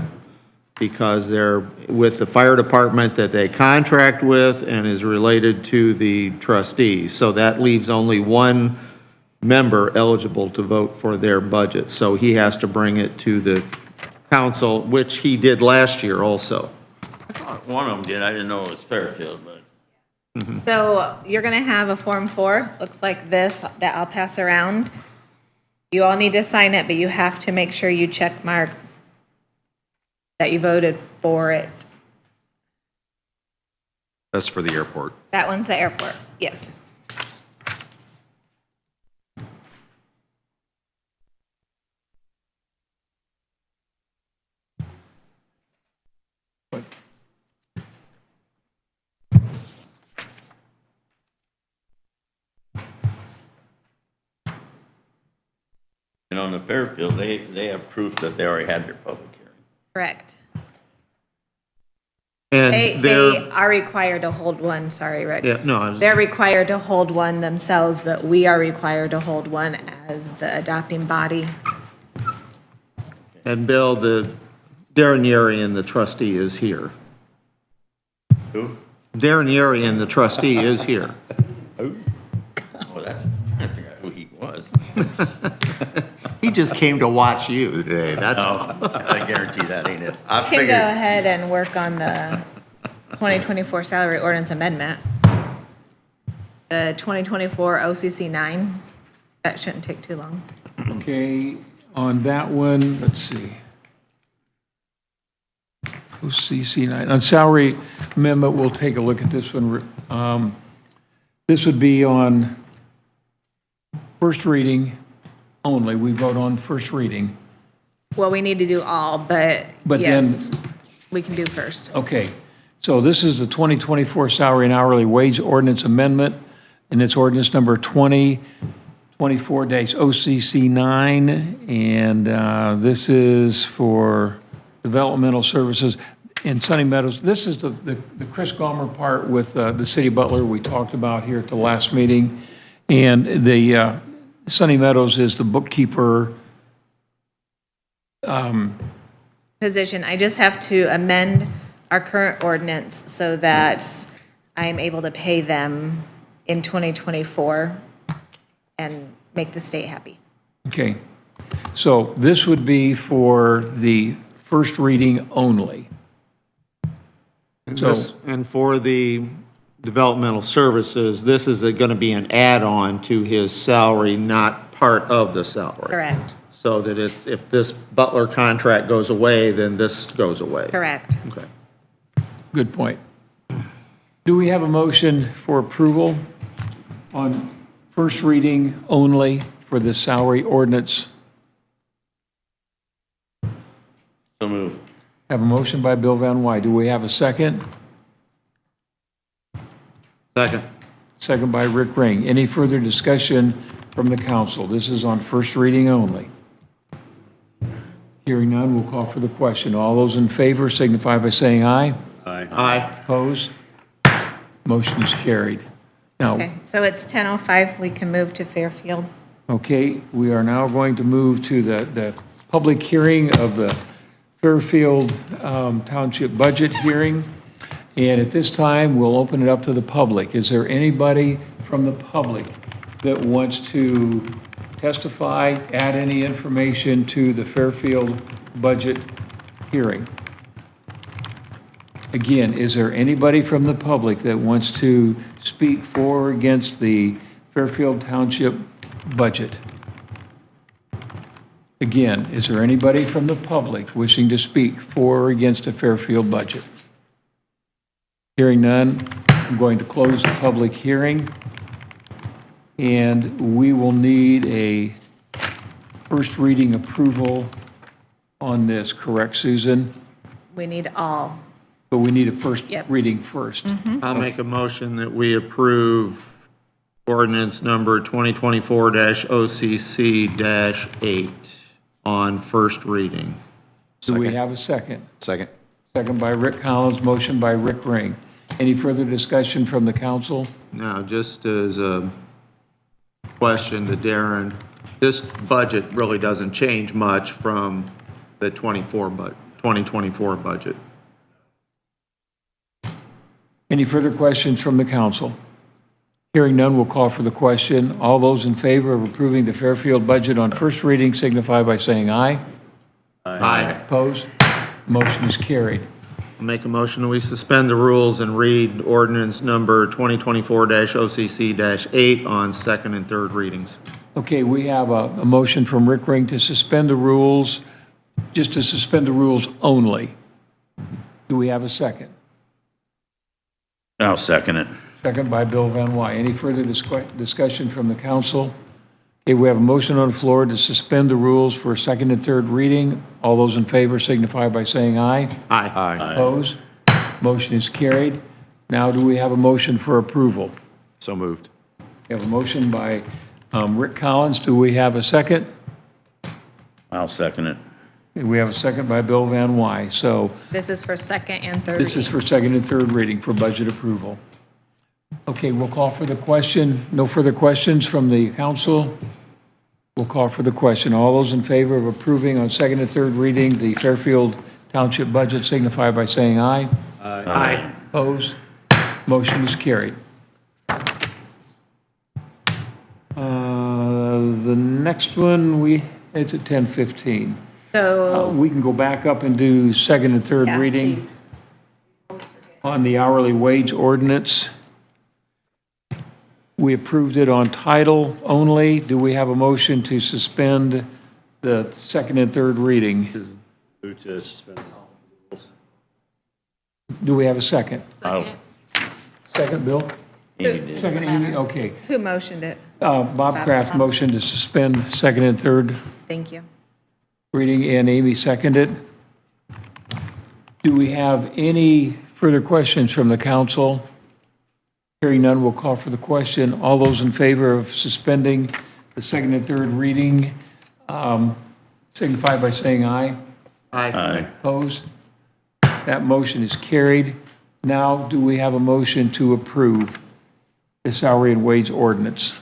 because they're with the fire department that they contract with and is related to the trustees. So that leaves only one member eligible to vote for their budget. So he has to bring it to the council, which he did last year also. I thought one of them did. I didn't know it was Fairfield, but. So you're going to have a Form 4, looks like this, that I'll pass around. You all need to sign it, but you have to make sure you check mark that you voted for it. That's for the airport. That one's the airport, yes. And on the Fairfield, they have proof that they already had their public hearing. Correct. And They they're, are required to hold one, sorry, Rick. yeah, no, I was, They're required to hold one themselves, but we are required to hold one as the adopting body. and Bill, the Darren Yerian, the trustee, is here. Who? Darren Yerian, the trustee, is here. Oh, that's, I figured out who he was. He just came to watch you today, that's all. No, I guarantee that ain't it. I Can go figured, ahead and work on the 2024 salary ordinance amendment. The 2024 OCC 9, that shouldn't take too long. Okay, on that one, let's see. OCC 9, on salary amendment, we'll take a look at this one. This would be on first reading only. We vote on first reading. Well, we need to do all, but But yes, we can do first. Okay, so this is the 2024 salary and hourly wage ordinance amendment, and it's ordinance number 2024-OCC9, and this is for developmental services in Sunny Meadows. This is the Chris Gomer part with the city butler we talked about here at the last meeting, and the Sunny Meadows is the bookkeeper. Position, I just have to amend our current ordinance so that I am able to pay them in 2024 and make the state happy. Okay, so this would be for the first reading only. And for the developmental services, this is going to be an add-on to his salary, not part of the salary. Correct, So that if this Butler contract goes away, then this goes away. correct. Okay. Good point. Do we have a motion for approval on first reading only for the salary ordinance? So move. Have a motion by Bill Van Wy. Do we have a second? Second. Second by Rick Ring. Any further discussion from the council? This is on first reading only. Hearing none, we'll call for the question. All those in favor signify by saying aye. Aye. Opposed? Motion is carried. Now, Okay, so it's 10:05, we can move to Fairfield. okay, we are now going to move to the public hearing of the Fairfield Township budget hearing. And at this time, we'll open it up to the public. Is there anybody from the public that wants to testify, add any information to the Fairfield budget hearing? Again, is there anybody from the public that wants to speak for or against the Fairfield Township budget? Again, is there anybody from the public wishing to speak for or against the Fairfield budget? Hearing none, I'm going to close the public hearing. And we will need a first reading approval on this, correct, Susan? We need all. But we need a first Yep. reading first. I'll make a motion that we approve ordinance number 2024-OCC-8 on first reading. Do we have a second? Second. Second by Rick Collins, motion by Rick Ring. Any further discussion from the council? Now, just as a question to Darren, this budget really doesn't change much from the 2024 budget. Any further questions from the council? Hearing none, we'll call for the question. All those in favor of approving the Fairfield budget on first reading signify by saying aye. Aye. Opposed? Motion is carried. I'll make a motion that we suspend the rules and read ordinance number 2024-OCC-8 on second and third readings. Okay, we have a motion from Rick Ring to suspend the rules, just to suspend the rules only. Do we have a second? I'll second it. Second by Bill Van Wy. Any further discussion from the council? Okay, we have a motion on the floor to suspend the rules for second and third reading. All those in favor signify by saying aye. Aye. Opposed? Motion is carried. Now, do we have a motion for approval? So moved. We have a motion by Rick Collins. Do we have a second? I'll second it. We have a second by Bill Van Wy. So This is for second and third. this is for second and third reading for budget approval. Okay, we'll call for the question. No further questions from the council? We'll call for the question. All those in favor of approving on second and third reading the Fairfield Township budget signify by saying aye. Aye. Opposed? Motion is carried. The next one, it's at 10:15. So, We can go back up and do second and third Yeah, reading please. on the hourly wage ordinance. We approved it on title only. Do we have a motion to suspend the second and third reading? Move to suspend the rules. Do we have a second? I'll, Second, Bill? Amy did. Second, Amy? Okay. who motioned it? Bob Kraft motioned to suspend second and third Thank you. reading, and Amy seconded. Do we have any further questions from the council? Hearing none, we'll call for the question. All those in favor of suspending the second and third reading signify by saying aye. Aye. Opposed? That motion is carried. Now, do we have a motion to approve the salary and wage ordinance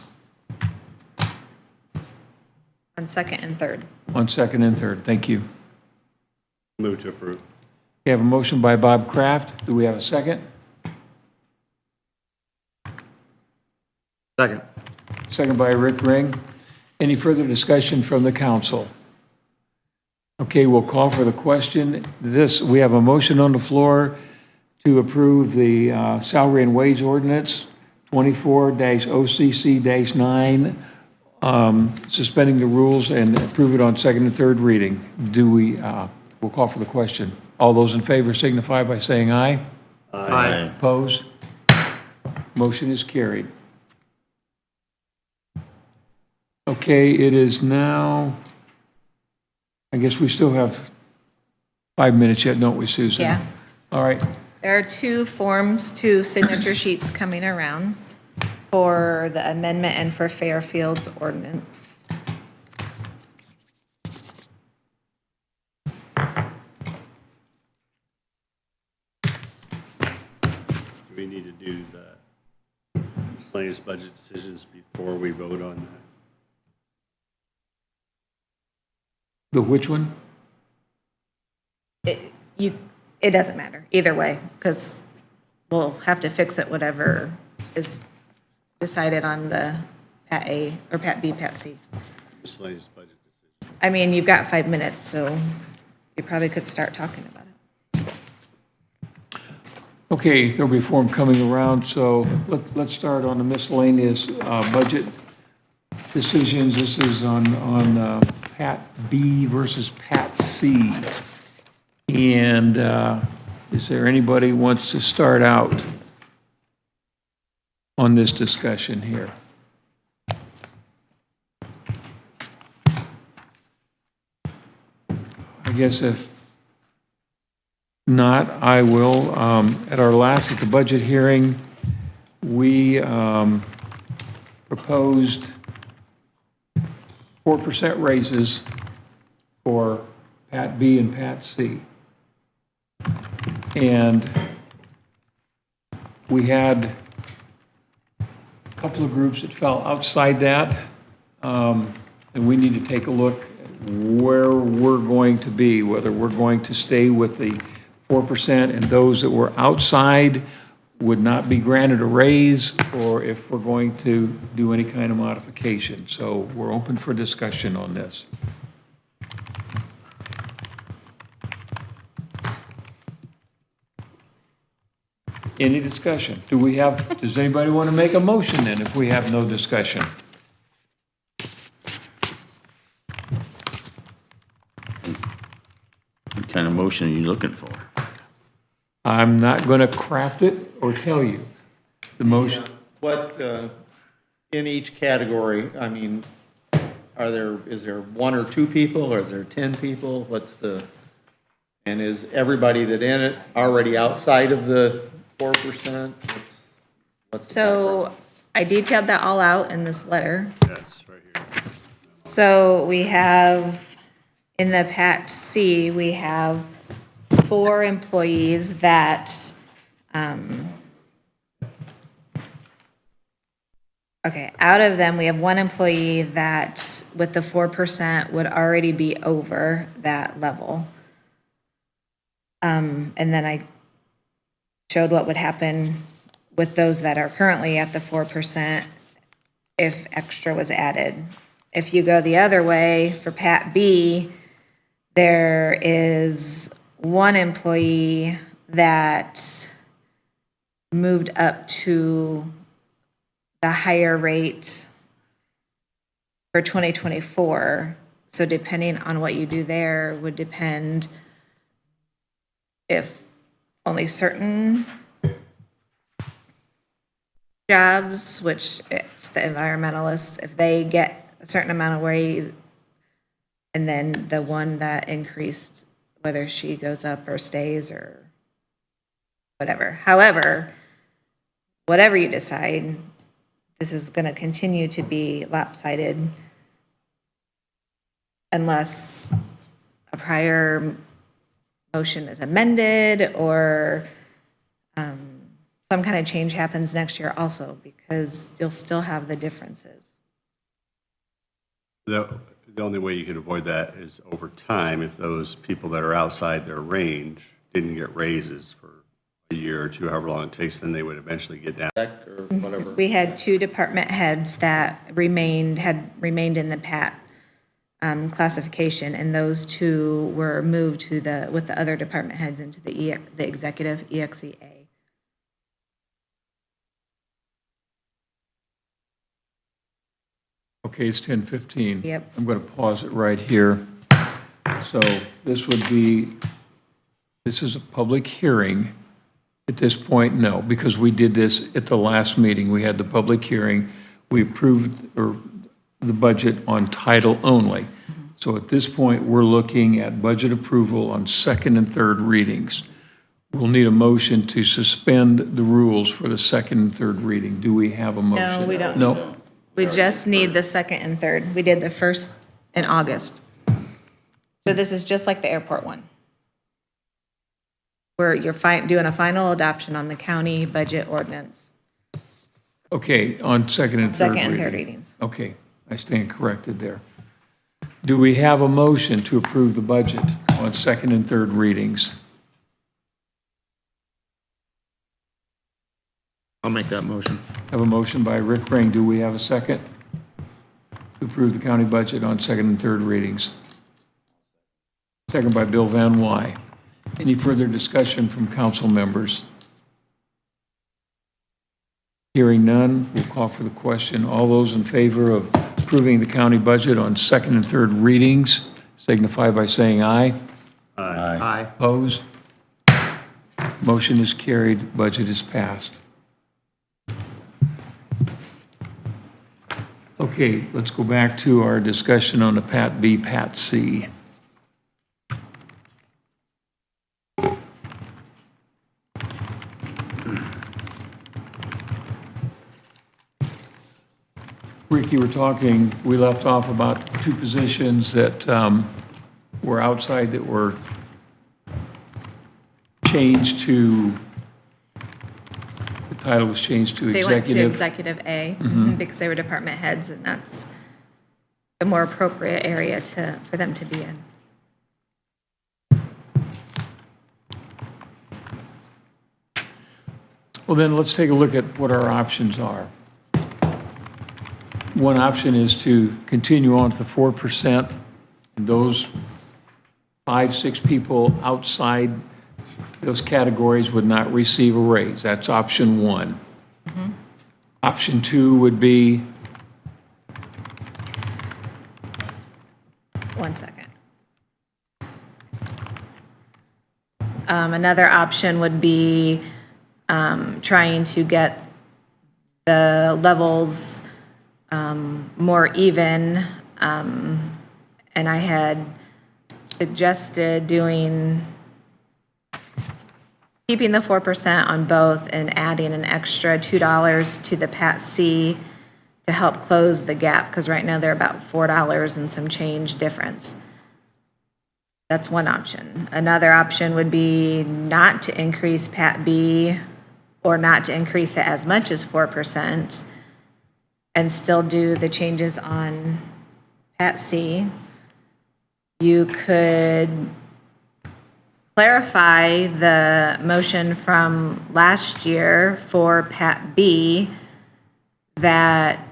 On second and third. on second and third? Thank you. Move to approve. We have a motion by Bob Kraft. Do we have a second? Second. Second by Rick Ring. Any further discussion from the council? Okay, we'll call for the question. We have a motion on the floor to approve the salary and wage ordinance 24-OCC-9, suspending the rules and approve it on second and third reading. We'll call for the question. All those in favor signify by saying aye. Aye. Opposed? Motion is carried. Okay, it is now, I guess we still have 5 minutes yet, don't we, Susan? Yeah. All right. There are two signature sheets coming around for the amendment and for Fairfield's ordinance. Do we need to do the miscellaneous budget decisions before we vote on that? The which one? It doesn't matter either way, because we'll have to fix it whatever is decided on the Pat A, or Pat B, Pat C. Miscellaneous budget decision. I mean, you've got 5 minutes, so you probably could start talking about it. Okay, there'll be form coming around, so let's start on the miscellaneous budget decisions. This is on Pat B versus Pat C. And is there anybody who wants to start out on this discussion here? I guess if not, I will. At the budget hearing, we proposed 4% raises for Pat B and Pat C. And we had a couple of groups that fell outside that, and we need to take a look at where we're going to be, whether we're going to stay with the 4% and those that were outside would not be granted a raise, or if we're going to do any kind of modification. So we're open for discussion on this. Any discussion? Does anybody want to make a motion then if we have no discussion? What kind of motion are you looking for? I'm not going to craft it or tell you the motion. What, in each category, I mean, is there 1 or 2 people, or is there 10 people? And is everybody that in it already outside of the 4%? What's the So I detailed that all out in this letter. Yes, right here. So we have, in the Pat C, we have 4 employees that, okay, out of them, we have 1 employee that with the 4% would already be over that level. And then I showed what would happen with those that are currently at the 4% if extra was added. If you go the other way, for Pat B, there is 1 employee that moved up to the higher rate for 2024. So depending on what you do there would depend if only certain jobs, which it's the environmentalists, if they get a certain amount of raise, and then the one that increased, whether she goes up or stays or whatever. However, whatever you decide, this is going to continue to be lopsided unless a prior motion is amended or some kind of change happens next year also, because you'll still have the differences. The only way you can avoid that is over time, if those people that are outside their range didn't get raises for a year or 2, however long it takes, then they would eventually get down. or whatever? We had 2 department heads that had remained in the PAT classification, and those 2 were moved with the other department heads into the executive EXEA. Okay, it's 10:15. Yep. I'm going to pause it right here. So this is a public hearing. At this point, no, because we did this at the last meeting. We had the public hearing. We approved the budget on title only. So at this point, we're looking at budget approval on second and third readings. We'll need a motion to suspend the rules for the second and third reading. Do we have a motion? No, we don't. No? We just need the second and third. We did the first in August. So this is just like the airport one. Where you're doing a final adoption on the county budget ordinance, Okay, on second and third second reading. and third readings. Okay, I stand corrected there. Do we have a motion to approve the budget on second and third readings? I'll make that motion. Have a motion by Rick Ring. Do we have a second? To approve the county budget on second and third readings. Second by Bill Van Wy. Any further discussion from council members? Hearing none, we'll call for the question. All those in favor of approving the county budget on second and third readings signify by saying aye. Aye. Opposed? Motion is carried, budget is passed. Okay, let's go back to our discussion on the Pat B, Pat C. Rick, you were talking, we left off about two positions that were outside that were changed to, the title was changed to They went to executive. executive A because they were department heads, and that's the more appropriate area for them to be in. Well, then let's take a look at what our options are. One option is to continue on to the 4%. And those 5, 6 people outside those categories would not receive a raise. That's option one. Option two would be, 1 second. Another option would be trying to get the levels more even. And I had suggested keeping the 4% on both and adding an extra $2 to the Pat C to help close the gap, because right now they're about $4 and some change difference. That's one option. Another option would be not to increase Pat B or not to increase it as much as 4% and still do the changes on Pat C. You could clarify the motion from last year for Pat B that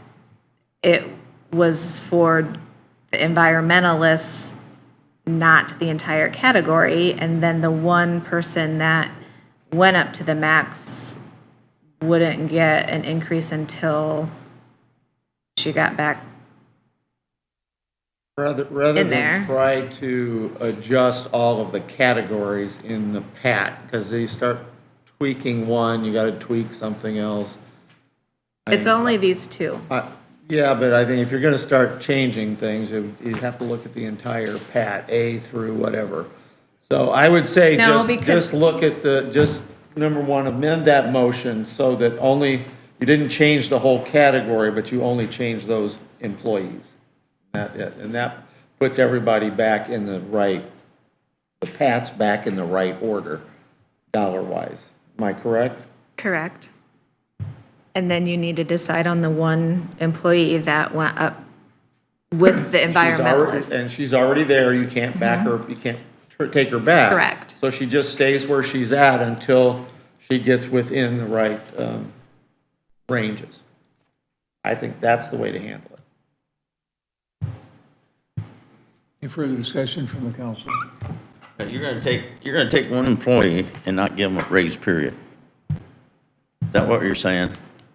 it was for the environmentalists, not the entire category, and then the one person that went up to the max wouldn't get an increase until she got back Rather in there. than try to adjust all of the categories in the PAT, because they start tweaking one, you got to tweak something else. It's only these two. Yeah, but I think if you're going to start changing things, you have to look at the entire PAT, A through whatever. So I would say No, just look at just number one, amend that motion so that you didn't change the whole category, but you only changed those employees. And that puts everybody back in the PAT's back in the right order, dollar-wise. Am I correct? Correct. And then you need to decide on the one employee that went up with the environmentalist. And she's already there, you can't back her, you can't take her back. Correct. So she just stays where she's at until she gets within the right ranges. I think that's the way to handle it. any further discussion from the council? You're gonna take one employee and not give them a raise, period. Is that what you're saying?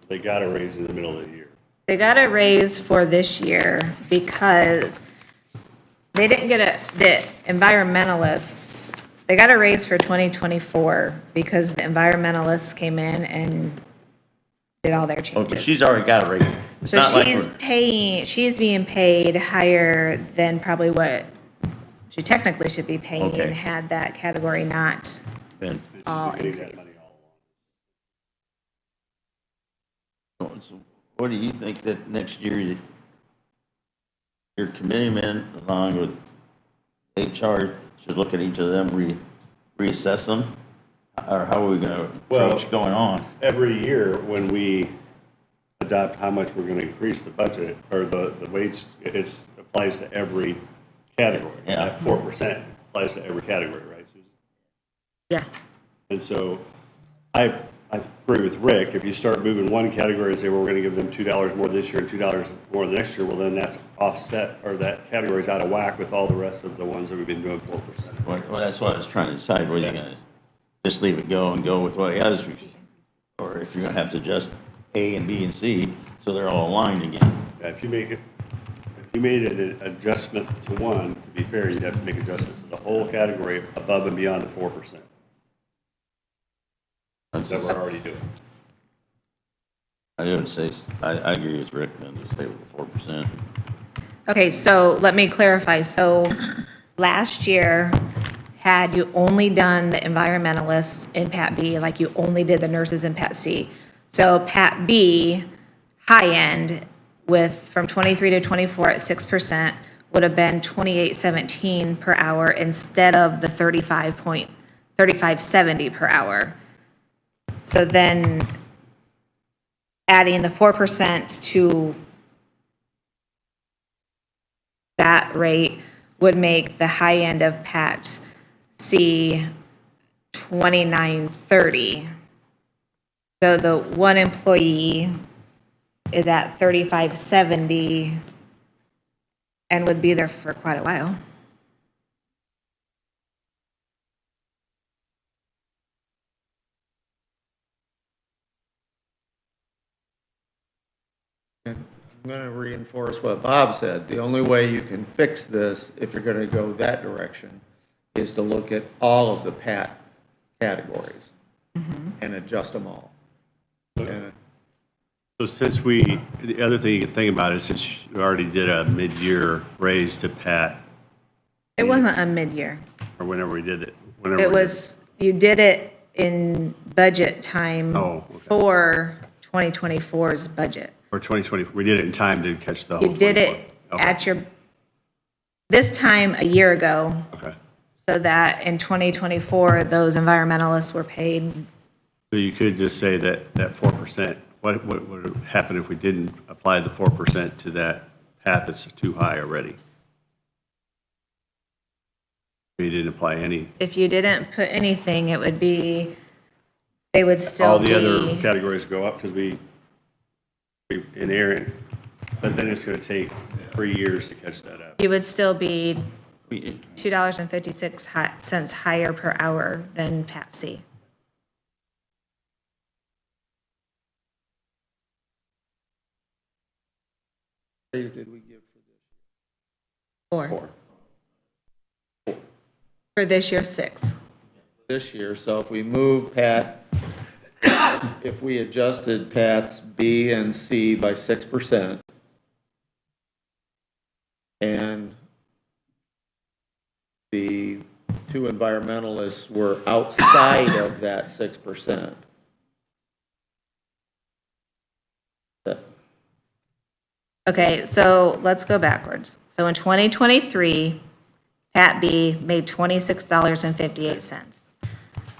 They got a raise in the middle of the year. They got a raise for this year because they didn't get the environmentalists, they got a raise for 2024 because the environmentalists came in and did all their Oh, changes. but she's already got a raise. It's So not like she's being paid higher than probably what she technically should be paying Okay. had that category not we're. all Getting that increased. money all along. So what do you think that next year your committeemen, along with HR, should look at each of them, reassess them? Or how are we gonna approach Well- going on? Every year, when we adopt how much we're gonna increase the budget, or the wage, it applies to every category. Yeah. That 4% applies to every category, right, Susan? Yeah. And so I agree with Rick, if you start moving one category and say, well, we're gonna give them $2 more this year and $2 more the next year, well, then that's offset, or that category's out of whack with all the rest of the ones that we've been doing 4%. Well, that's what I was trying to decide, whether you're gonna just leave it go and go with what it is, or if you're gonna have to adjust A and B and C, so they're all aligned again. Yeah, if you made an adjustment to one, to be fair, you'd have to make adjustments to the whole category above and beyond the 4% That's that just- we're already doing. I would say, I agree with Rick, then, to stay with the 4%. Okay, so let me clarify. So last year, had you only done the environmentalists in Pat B, like you only did the nurses in Pat C. So Pat B, high end, from 23 to 24 at 6%, would have been 28.17 per hour instead of the 35.70 per hour. So then adding the 4% to that rate would make the high end of Pat C 29.30. So the one employee is at 35.70 and would be there for quite a while. I'm going to reinforce what Bob said. The only way you can fix this, if you're going to go that direction, is to look at all of the PAT categories and adjust them all. And So the other thing you can think about is since you already did a mid-year raise to Pat, It wasn't a mid-year. or whenever we did it, It was, you did it in budget time Oh, okay. for 2024's budget. or 2020, we did it in time to catch the whole You did 24. it Okay, at this time a year ago, okay. so that in 2024, those environmentalists were paid. So you could just say that 4%, what would happen if we didn't apply the 4% to that path that's too high already? We didn't apply any, If you didn't put anything, it would be, they would still all be. the other categories go up because we in Aaron, but then it's going to take 3 years to catch that up. You would still be $2.56 higher per hour than Pat C. raise did we give Four. for For this year, 6. this year? So if we move Pat, if we adjusted Pat's B and C by 6%, and the two environmentalists were outside of that 6%. Okay, so let's go backwards. So in 2023, Pat B made $26.58.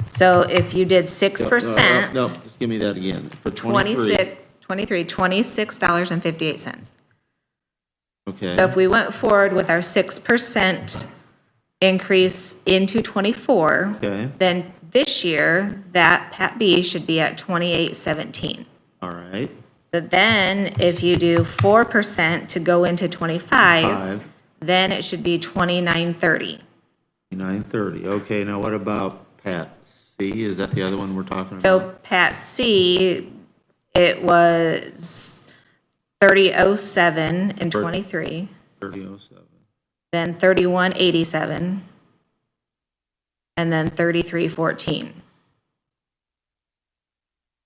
So if you did 6%, No, just give me that again. For 23. $26.58. Okay. So if we went forward with our 6% increase into 24, Okay. then this year, that Pat B should be at 28.17. All right. So then, if you do 4% to go into 25, 5, then it should be 29.30. 9:30. Okay, now what about Pat C? Is that the other one we're talking about? So Pat C, it was 3007 in 23, 3007. then 3187, and then 3314.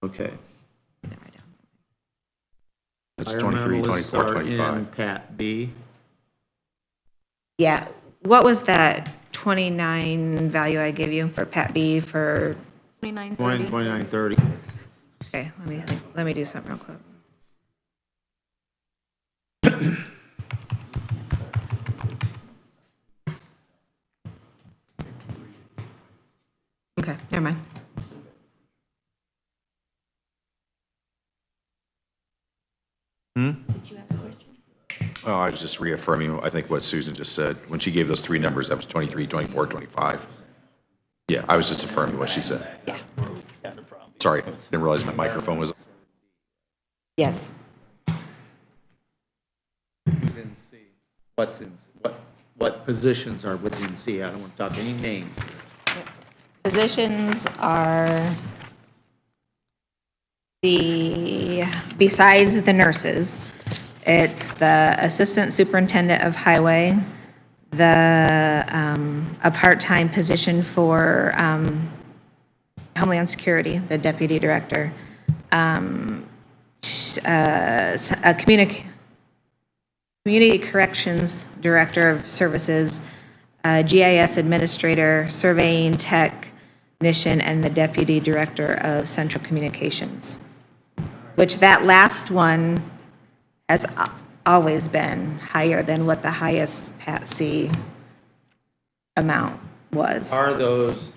Okay. It's 23, 24, Environmentalists are in 25. Pat B. Yeah, what was that 29 value I give you for Pat B for, 2930. 2930. okay, let me do something real quick. Okay, never mind. Oh, I was just reaffirming, I think what Susan just said. When she gave those three numbers, that was 23, 24, 25. Yeah, I was just affirming what she said. Yeah. Sorry, didn't realize my microphone was. Yes. Who's in C? What's in, what positions are within C? I don't want to talk any names. Positions are besides the nurses, it's the assistant superintendent of highway, a part-time position for Homeland Security, the deputy director, a community corrections director of services, GIS administrator, surveying technician, and the deputy director of central communications. Which that last one has always been higher than what the highest Pat C amount was. Are those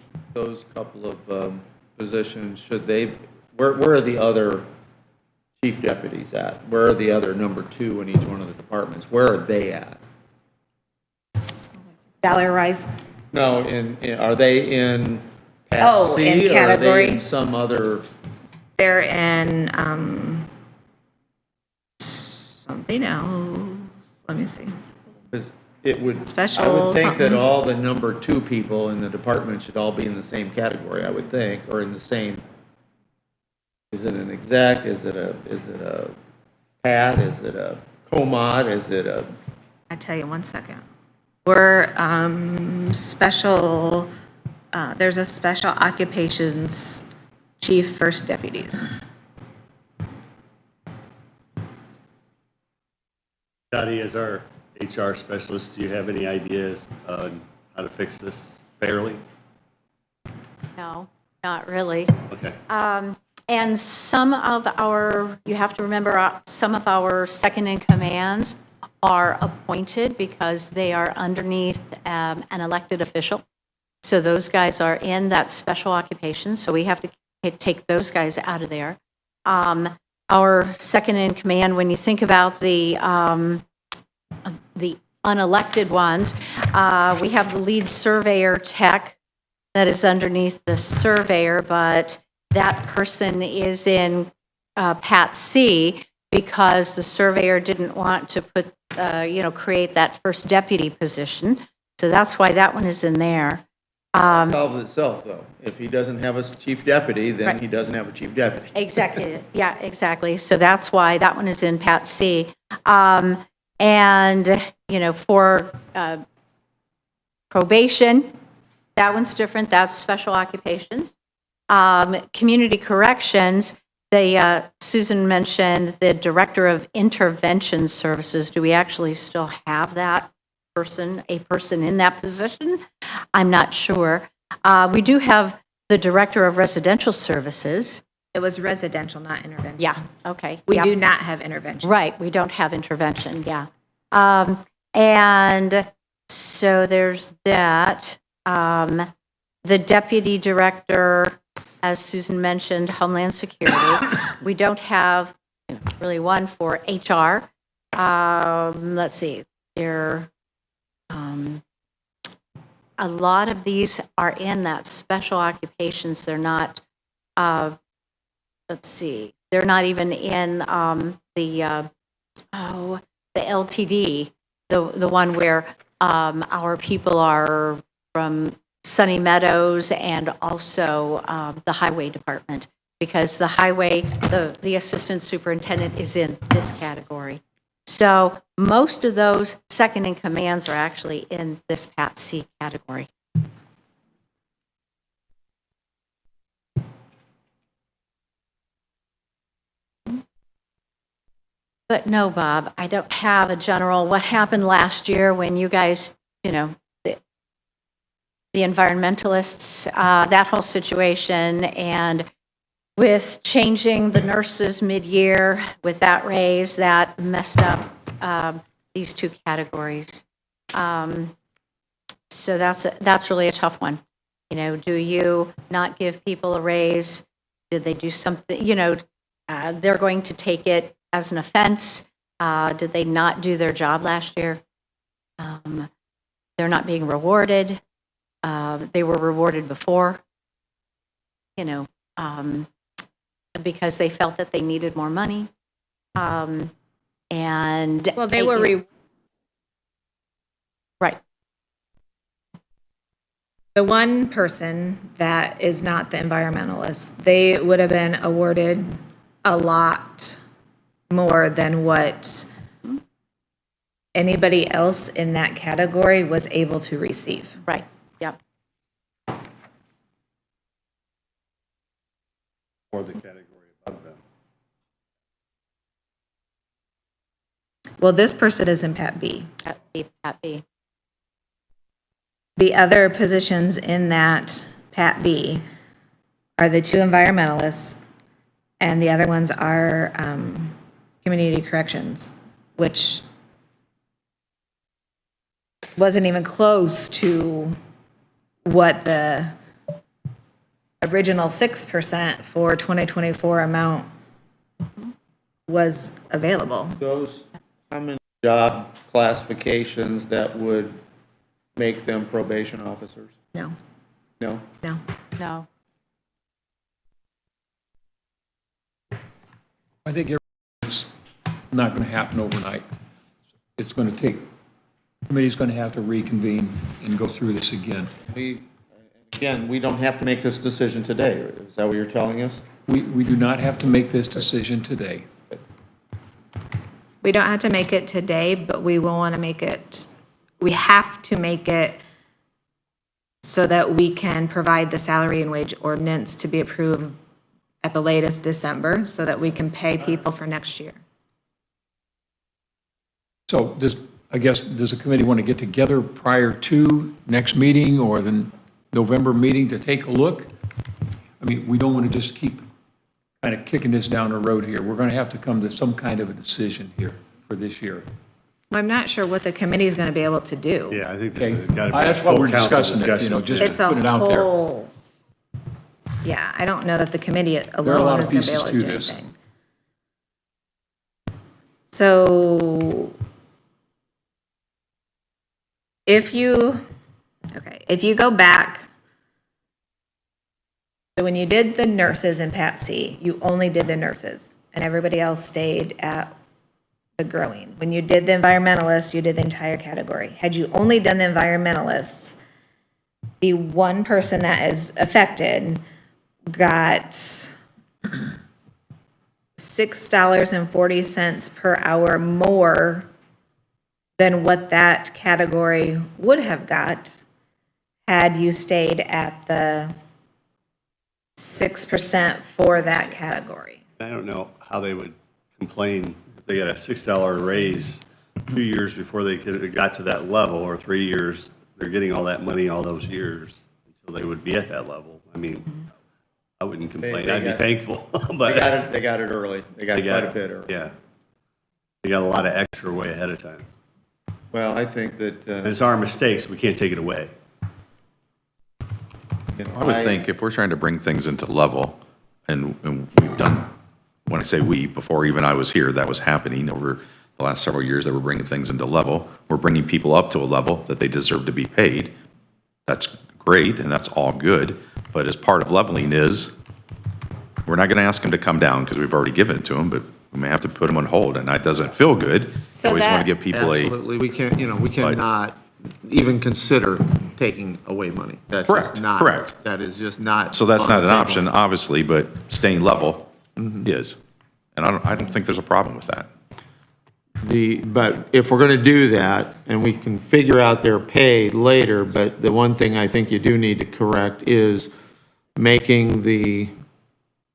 couple of positions, should they, where are the other chief deputies at? Where are the other number two in each one of the departments? Where are they at? Dollar rise? No, are they in Pat Oh, C? in Or are they category? in some other? They're in something else. Let me see. Because it would, I Special would think that something. all the number two people in the department should all be in the same category, I would think, or in the same. Is it an exec? Is it a Pat? Is it a COMOD? Is it a? I tell you, one second. We're special, there's a special occupations chief first deputies. Dottie, as our HR specialist, do you have any ideas on how to fix this fairly? No, not really. Okay. And some of our, you have to remember, some of our second in commands are appointed because they are underneath an elected official. So those guys are in that special occupation, so we have to take those guys out of there. Our second in command, when you think about the unelected ones, we have the lead surveyor tech that is underneath the surveyor, but that person is in Pat C because the surveyor didn't want to put, create that first deputy position. So that's why that one is in there. Solves itself, though. If he doesn't have a chief deputy, then Right. he doesn't have a chief deputy. Exactly, yeah, exactly. So that's why that one is in Pat C. And, for probation, that one's different, that's special occupations. Community corrections, Susan mentioned the director of intervention services. Do we actually still have that person, a person in that position? I'm not sure. We do have the director of residential services. It was residential, not intervention. Yeah, okay. We Yep. do not have intervention. Right, we don't have intervention, yeah. And so there's that. The deputy director, as Susan mentioned, Homeland Security. We don't have really one for HR. Let's see, a lot of these are in that special occupations. They're not, let's see, they're not even in the LTD, the one where our people are from Sunny Meadows and also the highway department. because the highway, the assistant superintendent is in this category. So most of those second in commands are actually in this Pat C category. But no, Bob, I don't have a general, what happened last year when you guys, the environmentalists, that whole situation, and with changing the nurses mid-year with that raise, that messed up these two categories. So that's really a tough one. Do you not give people a raise? Did they do something, they're going to take it as an offense. Did they not do their job last year? They're not being rewarded. They were rewarded before, because they felt that they needed more money. And Well, they were right. the one person that is not the environmentalist, they would have been awarded a lot more than what anybody else in that category was able to receive. Right. Yep. Or the category above them. Well, this person is in Pat B. Pat B. The other positions in that Pat B are the two environmentalists, and the other ones are community corrections, which wasn't even close to what the original 6% for 2024 amount was available. Those common job classifications that would make them probation officers? No, No? no. No. I think it's not going to happen overnight. It's going to take, the committee's going to have to reconvene and go through this again. Again, we don't have to make this decision today. Is that what you're telling us? We do not have to make this decision today. We don't have to make it today, but we will want to make it, we have to make it so that we can provide the salary and wage ordinance to be approved at the latest December, so that we can pay people for next year. So does the committee want to get together prior to next meeting or the November meeting to take a look? I mean, we don't want to just keep kind of kicking this down the road here. We're going to have to come to some kind of a decision here for this year. Well, I'm not sure what the committee is going to be able to do. Yeah, I think this has got to be a That's why full we're council discussing it, discussion. just It's a put it out there. whole, yeah, I don't know that the committee There are a lot alone of is going to be able to pieces do to this. anything. So if you go back, so when you did the nurses in Pat C, you only did the nurses, and everybody else stayed at the growing. When you did the environmentalists, you did the entire category. Had you only done the environmentalists, the one person that is affected got $6.40 per hour more than what that category would have got had you stayed at the 6% for that category. I don't know how they would complain if they got a $6 raise 2 years before they could have got to that level, or 3 years, they're getting all that money all those years until they would be at that level. I mean, I wouldn't complain, I'd be thankful, but. They got it early. They got quite a bit early. Yeah. They got a lot of extra way ahead of time. Well, I think that, And it's our mistakes, we can't take it away. I would think if we're trying to bring things into level, and we've done, when I say we, before even I was here, that was happening over the last several years, that we're bringing things into level. We're bringing people up to a level that they deserve to be paid. That's great, and that's all good. But as part of leveling is, we're not going to ask them to come down because we've already given it to them, but we may have to put them on hold, and that doesn't feel good. So Always want that- to give people absolutely, we can't, we cannot even consider taking away money. That's Correct, just not. correct. That is just not. So that's on not the an table. option, obviously, but staying level is. And I don't think there's a problem with that. But if we're going to do that, and we can figure out their pay later, but the one thing I think you do need to correct is making the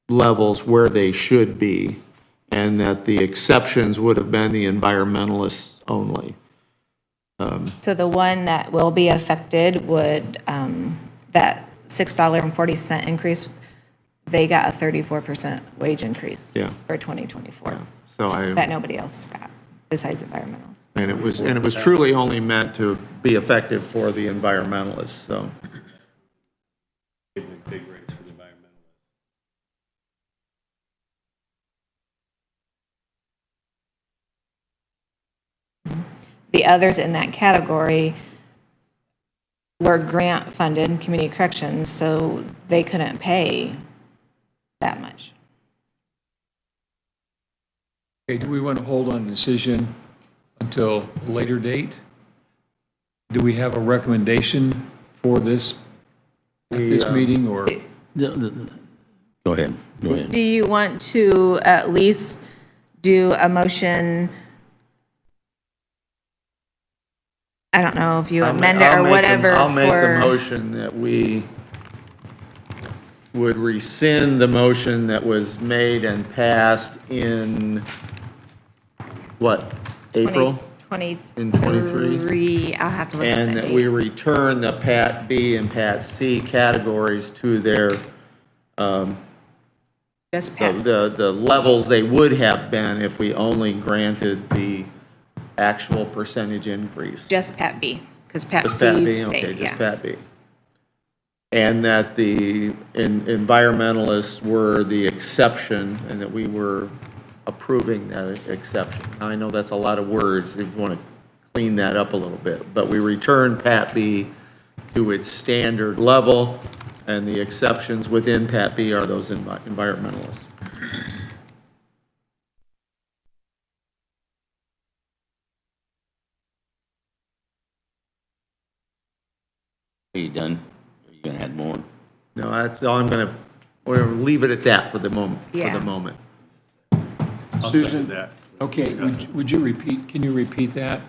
levels where they should be, and that the exceptions would have been the environmentalists only. So the one that will be affected would, that $6.40 increase, they got a 34% wage increase Yeah. for 2024 So that nobody else got besides environmentals. and it was truly only meant to be effective for the environmentalists, so. Big rates for the environmentalists. The others in that category were grant-funded community corrections, so they couldn't pay that much. Okay, do we want to hold on decision until a later date? Do we have a recommendation for this at this meeting, or? Go ahead. Do you want to at least do a motion? I don't know if you amend it or whatever I'll make a for, motion that we would rescind the motion that was made and passed in, what, April? In 23? 23, I'll have to look at And that that we date. return the Pat B and Pat C categories to their, Just Pat. the levels they would have been if we only granted the actual percentage increase. Just Pat B, because Pat Just C Pat B, okay, stayed, just yeah. Pat B. And that the environmentalists were the exception, and that we were approving that exception. I know that's a lot of words, if you want to clean that up a little bit, but we return Pat B to its standard level, and the exceptions within Pat B are those environmentalists. Are you done? Are you gonna add more? No, that's all we're gonna leave it at that for the moment, Yeah. I'll second that. Okay, would you repeat, can you repeat that?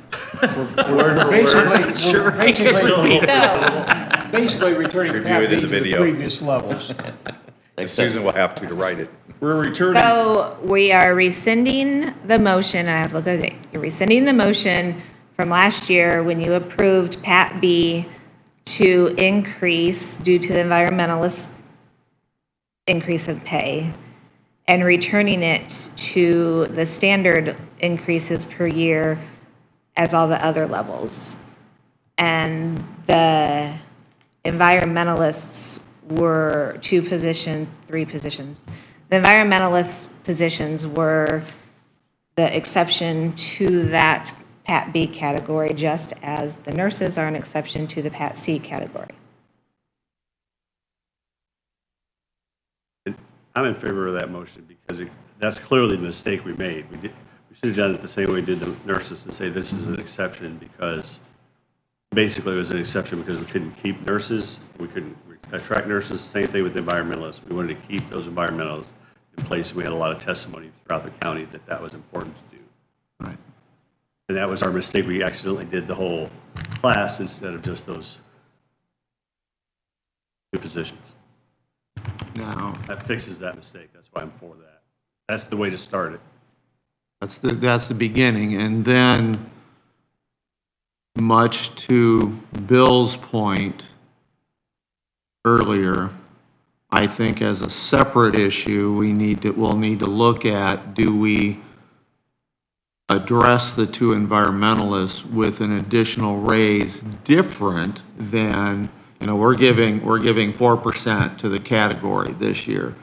Basically returning Review Pat it B in to the the video. previous levels. Susan will have to write it. We're returning, So we are rescinding the motion, I have to look at it. You're rescinding the motion from last year when you approved Pat B to increase due to the environmentalist increase of pay, and returning it to the standard increases per year as all the other levels. And the environmentalists were three positions. The environmentalist positions were the exception to that Pat B category, just as the nurses are an exception to the Pat C category. I'm in favor of that motion because that's clearly the mistake we made. We should have done it the same way we did the nurses and say this is an exception because basically it was an exception because we couldn't keep nurses, we couldn't attract nurses. Same thing with the environmentalists. We wanted to keep those environmentalists in place. We had a lot of testimony throughout the county that was important to do. right. And that was our mistake. We accidentally did the whole class instead of just those two positions. Now, That fixes that mistake. That's why I'm for that. That's the way to start it. that's the beginning, and then, much to Bill's point earlier, I think as a separate issue, we'll need to look at, do we address the two environmentalists with an additional raise different than, we're giving 4% to the category this year.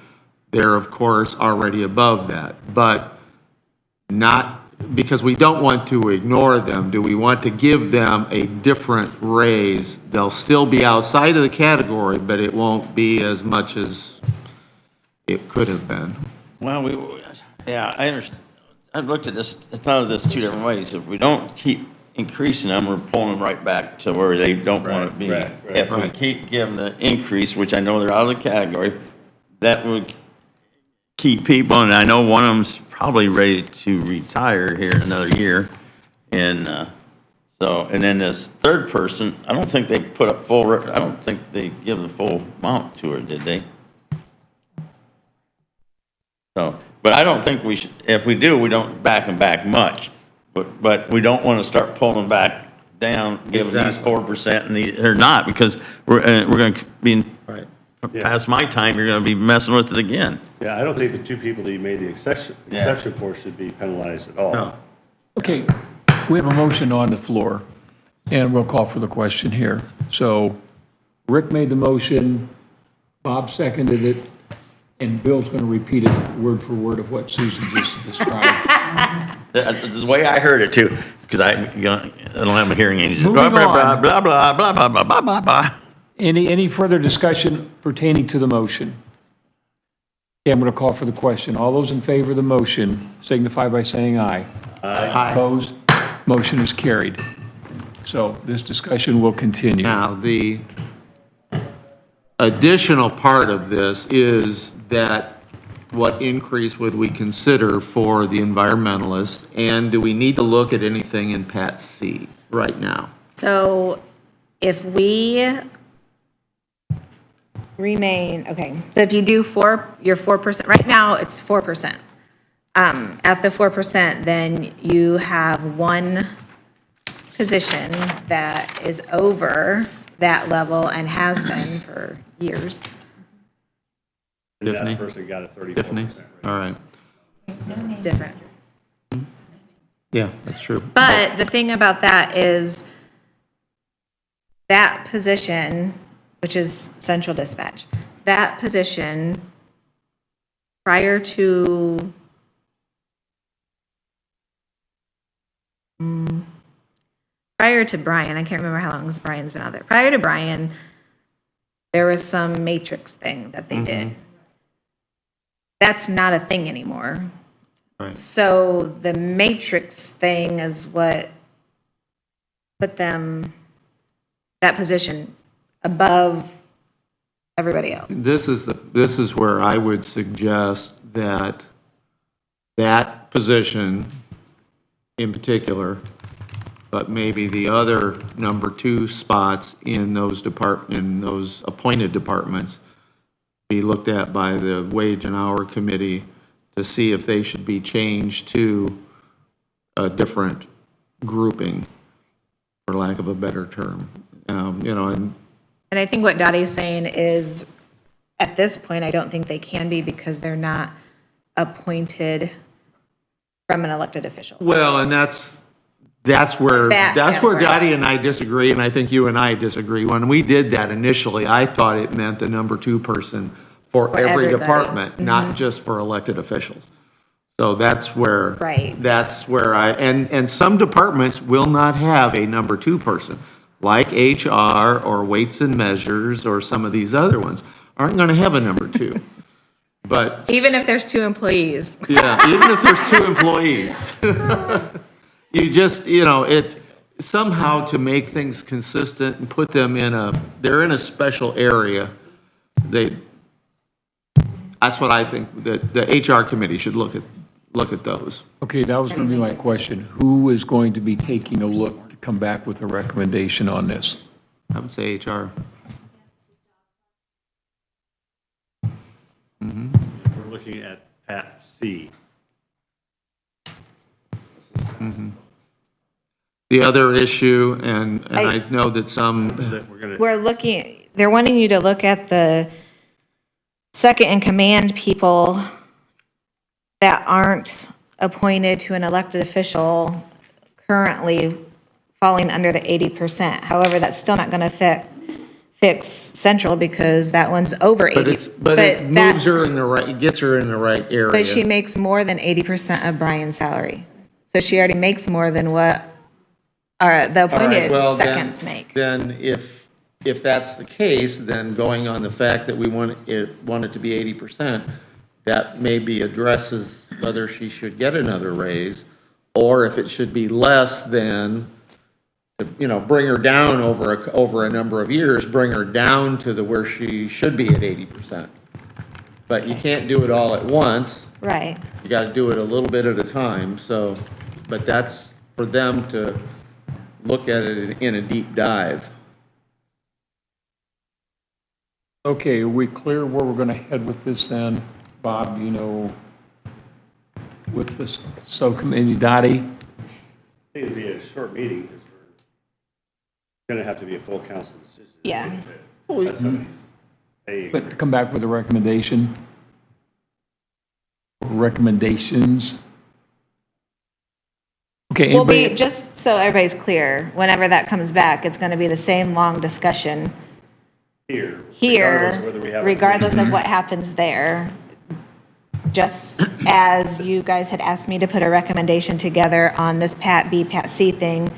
They're, of course, already above that, but not, because we don't want to ignore them. Do we want to give them a different raise? They'll still be outside of the category, but it won't be as much as it could have been. Well, yeah, I understand. I've looked at this, I thought of this two different ways. If we don't keep increasing them, we're pulling them right back to where they don't want to be. right, right. If we keep giving the increase, which I know they're out of the category, that would keep people, and I know one of them's probably ready to retire here in another year. And so, and then this third person, I don't think they put up I don't think they give the full amount to her, did they? So, but I don't think we should, if we do, we don't back them back much. But we don't want to start pulling back down, giving these 4% and these, or not, because we're going to be, past my time, you're going to be messing with it again. Yeah, I don't think the two people that you made the exception for should be penalized at all. No. Okay, we have a motion on the floor, and we'll call for the question here. So Rick made the motion, Bob seconded it, and Bill's going to repeat it word for word of what Susan just described. That's the way I heard it too, because I don't have a hearing aid. Moving Blah, blah, on. blah, blah, blah, blah, blah, blah, blah, blah. Any further discussion pertaining to the motion? Okay, I'm going to call for the question. All those in favor of the motion signify by saying aye. Aye. Opposed? Motion is carried. So this discussion will continue. Now, the additional part of this is that what increase would we consider for the environmentalists? And do we need to look at anything in Pat C right now? So if we remain, okay, so if you do your 4%, right now it's 4%. At the 4%, then you have one position that is over that level and has been for years. And Tiffany? that person got a 34% Tiffany? raise. All right. Different. Yeah, that's true. But the thing about that is that position, which is central dispatch, that position prior to Brian, I can't remember how long Brian's been out there. Prior to Brian, there was some matrix thing that they did. That's not a thing anymore. Right. So the matrix thing is what put them, that position above everybody else. This is where I would suggest that that position in particular, but maybe the other number 2 spots in those appointed departments be looked at by the Wage and Hour Committee to see if they should be changed to a different grouping, for lack of a better term. And And I think what Dottie's saying is, at this point, I don't think they can be because they're not appointed from an elected official. well, and that's where That category. Dottie and I disagree, and I think you and I disagree. When we did that initially, I thought it meant the number 2 person for every everybody. department, not just for elected officials. So that's where. Right. That's where and some departments will not have a number 2 person, like HR or Weights and Measures or some of these other ones, aren't going to have a number 2. But. Even if there's 2 employees. Yeah, even if there's 2 employees. You just, it, somehow to make things consistent and put them they're in a special area. That's what I think, that the HR committee should look at those. Okay, that was going to be my question. Who is going to be taking a look to come back with a recommendation on this? I would say HR. We're looking at Pat C. The other issue, and I know that some, That we're gonna, They're wanting you to look at the second in command people that aren't appointed to an elected official currently falling under the 80%. However, that's still not going to fix central because that one's over 80. but it moves her in the right, it gets her in the right area. But she makes more than 80% of Brian's salary. So she already makes more than what the All right, appointed well, then- seconds make. Then if that's the case, then going on the fact that we want it to be 80%, that maybe addresses whether she should get another raise, or if it should be less than you know, bring her down over a number of years, bring her down to where she should be at 80%. But you can't do it all at once. Right. You got to do it a little bit at a time, so, but that's for them to look at it in a deep dive. Okay, are we clear where we're going to head with this then? Bob, you know, with this subcommittee, Dottie? I think it'd be a short meeting because we're going to have to be a full council decision. Yeah. Let somebody's pay. But to come back with a recommendation? Recommendations? Okay, Will be, anybody, just so everybody's clear, whenever that comes back, it's going to be the same long discussion Here. here, regardless of whether we have a- regardless of what happens there. Just as you guys had asked me to put a recommendation together on this Pat B, Pat C thing,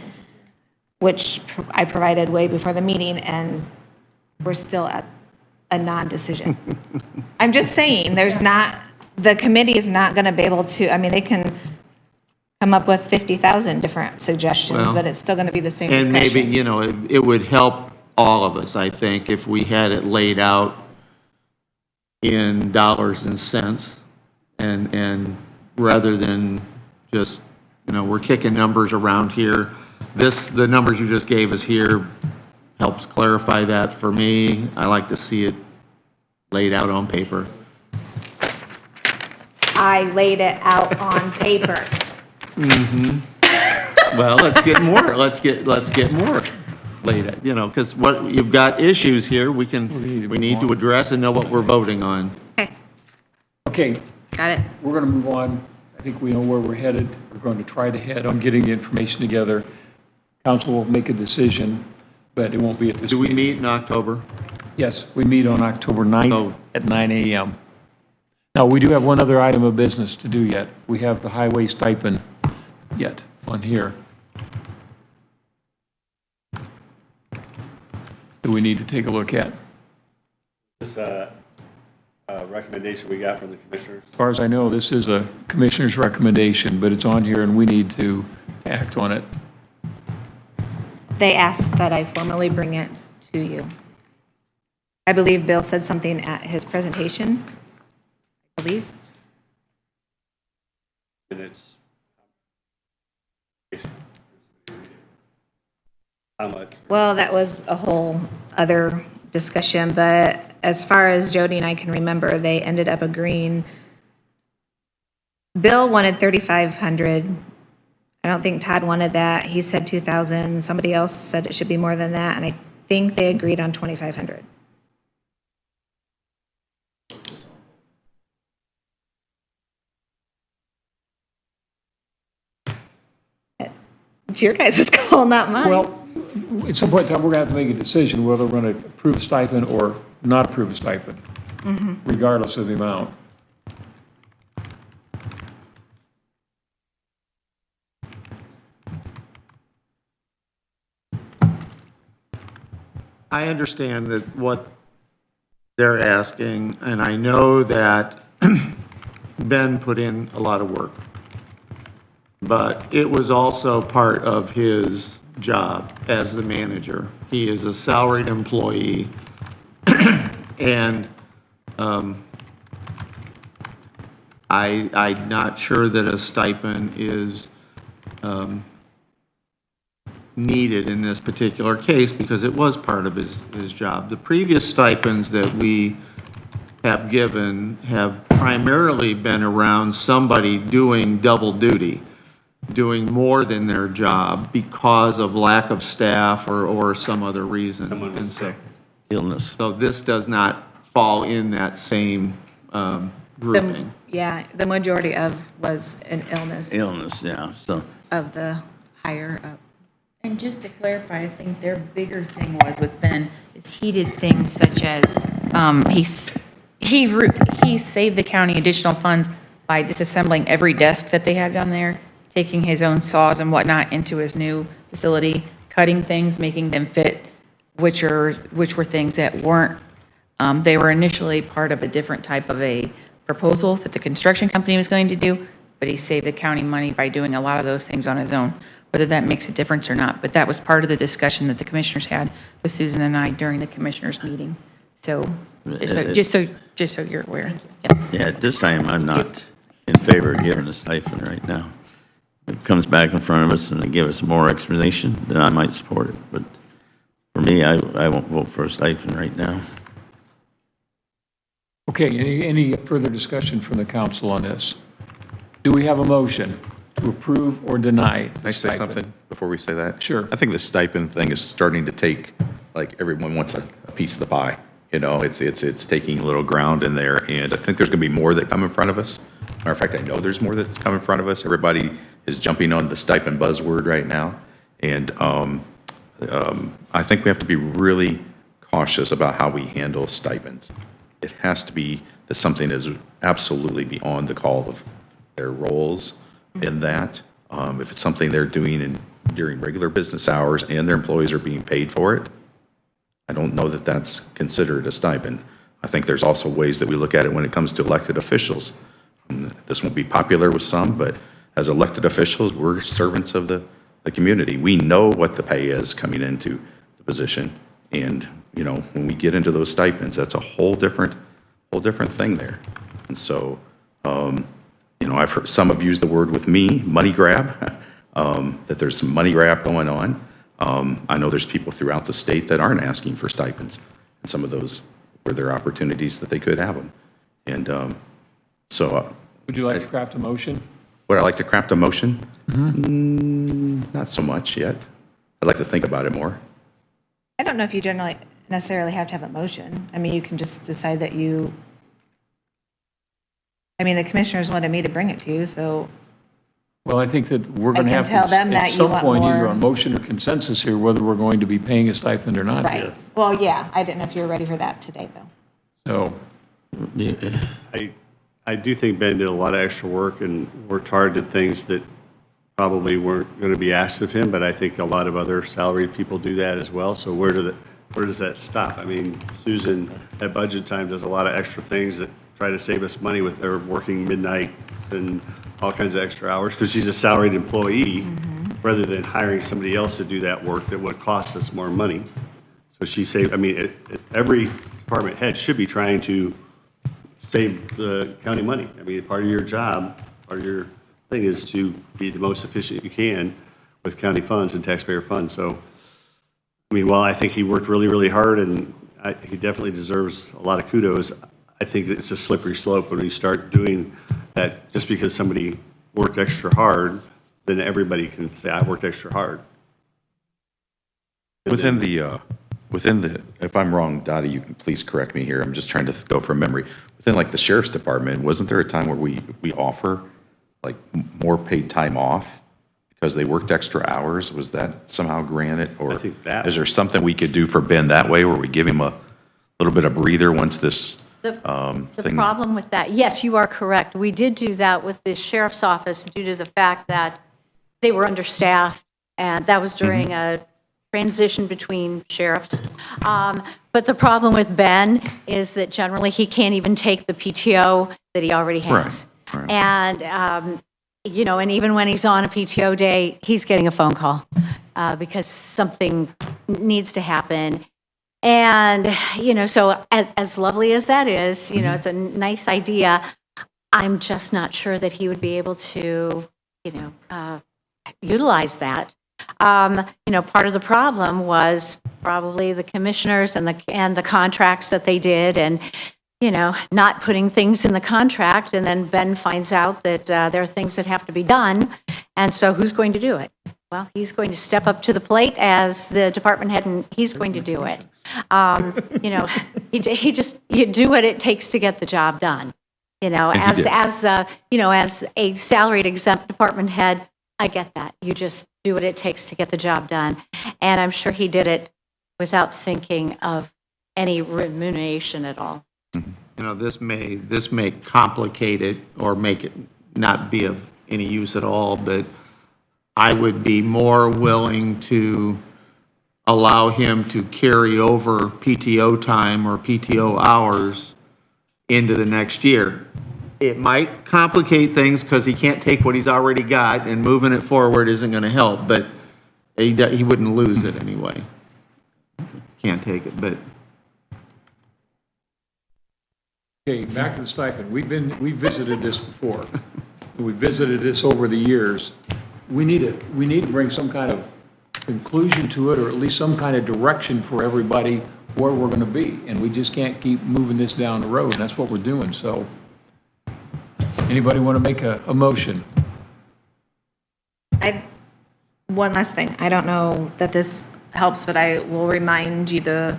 which I provided way before the meeting, and we're still at a non-decision. I'm just saying, there's not, the committee is not going to be able to, I mean, they can come up with 50,000 different suggestions, Well, but it's still going to be the same And maybe, discussion. you know, it would help all of us, I think, if we had it laid out in dollars and cents, and rather than just, you know, we're kicking numbers around here. The numbers you just gave us here helps clarify that for me. I like to see it laid out on paper. I laid it out on paper. Well, let's get more, let's get more laid, you know, because what, you've got issues here, we need to address and know what we're voting on. okay, Got it? we're going to move on. I think we know where we're headed. We're going to try to head on getting the information together. Council will make a decision, but it won't be at this Do we meeting. meet in October? Yes, we meet on October 9th Oh. at 9 a.m. Now, we do have one other item of business to do yet. We have the highway stipend yet on here. That we need to take a look at. This recommendation we got from the commissioners. As far as I know, this is a commissioner's recommendation, but it's on here and we need to act on it. They asked that I formally bring it to you. I believe Bill said something at his presentation, I believe. And it's how much? Well, that was a whole other discussion, but as far as Jody and I can remember, they ended up agreeing. Bill wanted 3,500. I don't think Todd wanted that. He said 2,000. Somebody else said it should be more than that, and I think they agreed on 2,500. It's your guys' call, not mine. Well, at some point in time, we're going to have to make a decision whether we're going to approve a stipend or not approve a stipend, regardless of the amount. I understand that what they're asking, and I know that Ben put in a lot of work. But it was also part of his job as the manager. He is a salaried employee, and I'm not sure that a stipend is needed in this particular case because it was part of his job. The previous stipends that we have given have primarily been around somebody doing double duty, doing more than their job because of lack of staff or some other reason. Someone was sick. Illness. So this does not fall in that same grouping. Yeah, the majority of was an illness Illness, yeah, so. of the higher up. And just to clarify, I think their bigger thing was with Ben, is he did things such as, he saved the county additional funds by disassembling every desk that they had down there, taking his own saws and whatnot into his new facility, cutting things, making them fit, which were things that weren't, they were initially part of a different type of a proposal that the construction company was going to do, but he saved the county money by doing a lot of those things on his own, whether that makes a difference or not. But that was part of the discussion that the commissioners had with Susan and I during the commissioners' meeting. So, just so you're aware. Yep. Yeah, at this time, I'm not in favor of giving a stipend right now. If it comes back in front of us and they give us more explanation, then I might support it. But for me, I won't vote for a stipend right now. Okay, any further discussion from the council on this? Do we have a motion to approve or deny? Can I say something before we say that? Sure. I think the stipend thing is starting to take, like, everyone wants a piece of the pie. You know, it's taking a little ground in there, and I think there's gonna be more that come in front of us. Matter of fact, I know there's more that's come in front of us. Everybody is jumping on the stipend buzzword right now. And I think we have to be really cautious about how we handle stipends. It has to be that something is absolutely beyond the call of their roles in that. If it's something they're doing during regular business hours and their employees are being paid for it, I don't know that that's considered a stipend. I think there's also ways that we look at it when it comes to elected officials. This won't be popular with some, but as elected officials, we're servants of the community. We know what the pay is coming into the position. And, you know, when we get into those stipends, that's a whole different thing there. And so, you know, I've heard some have used the word with me, money grab, that there's some money grab going on. I know there's people throughout the state that aren't asking for stipends, and some of those where there are opportunities that they could have them. And so. Would you like to craft a motion? Would I like to craft a motion? Not so much yet. I'd like to think about it more. I don't know if you generally necessarily have to have a motion. I mean, you can just decide that you, I mean, the commissioners wanted me to bring it to you, so. Well, I think that we're going to I have can tell to, them that at you some want point, either more- a motion or consensus here, whether we're going to be paying a stipend or not Right. here. Well, yeah, I didn't know if you were ready for that today, though. So, I do think Ben did a lot of extra work and worked hard at things that probably weren't going to be asked of him, but I think a lot of other salaried people do that as well. So where does that stop? I mean, Susan at budget time does a lot of extra things that try to save us money with her working midnight and all kinds of extra hours because she's a salaried employee rather than hiring somebody else to do that work that would cost us more money. So she saved, I mean, every department head should be trying to save the county money. I mean, part of your job, part of your thing is to be the most efficient you can with county funds and taxpayer funds. So, I mean, while I think he worked really, really hard and he definitely deserves a lot of kudos, I think that it's a slippery slope when you start doing that just because somebody worked extra hard, then everybody can say, I worked extra hard. Within the, if I'm wrong, Dottie, you can please correct me here. I'm just trying to go from memory. Within like the sheriff's department, wasn't there a time where we offer like more paid time off because they worked extra hours? Was that somehow granted? Or I think that is there something we could do for Ben that way where we give him a little bit of breather once this The thing? problem with that, yes, you are correct. We did do that with the sheriff's office due to the fact that they were understaffed, and that was during a transition between sheriffs. But the problem with Ben is that generally he can't even take the PTO that he already has. Right. And, you know, and even when he's on a PTO day, he's getting a phone call because something needs to happen. And, you know, so as lovely as that is, you know, it's a nice idea. I'm just not sure that he would be able to, you know, utilize that. You know, part of the problem was probably the commissioners and the contracts that they did and, you know, not putting things in the contract. And then Ben finds out that there are things that have to be done. And so who's going to do it? Well, he's going to step up to the plate as the department head and he's going to do it. You know, you do what it takes to get the job done. You know, you know, as a salaried exempt department head, I get that. You just do what it takes to get the job done. And I'm sure he did it without thinking of any remuneration at all. You know, this may complicate it or make it not be of any use at all, but I would be more willing to allow him to carry over PTO time or PTO hours into the next year it might complicate things because he can't take what he's already got, and moving it forward isn't going to help, but he wouldn't lose it anyway. Can't take it, but. Okay, back to the stipend. We visited this before. We visited this over the years. We need to bring some kind of conclusion to it, or at least some kind of direction for everybody where we're going to be. And we just can't keep moving this down the road. And that's what we're doing. So anybody want to make a motion? One last thing. I don't know that this helps, but I will remind you the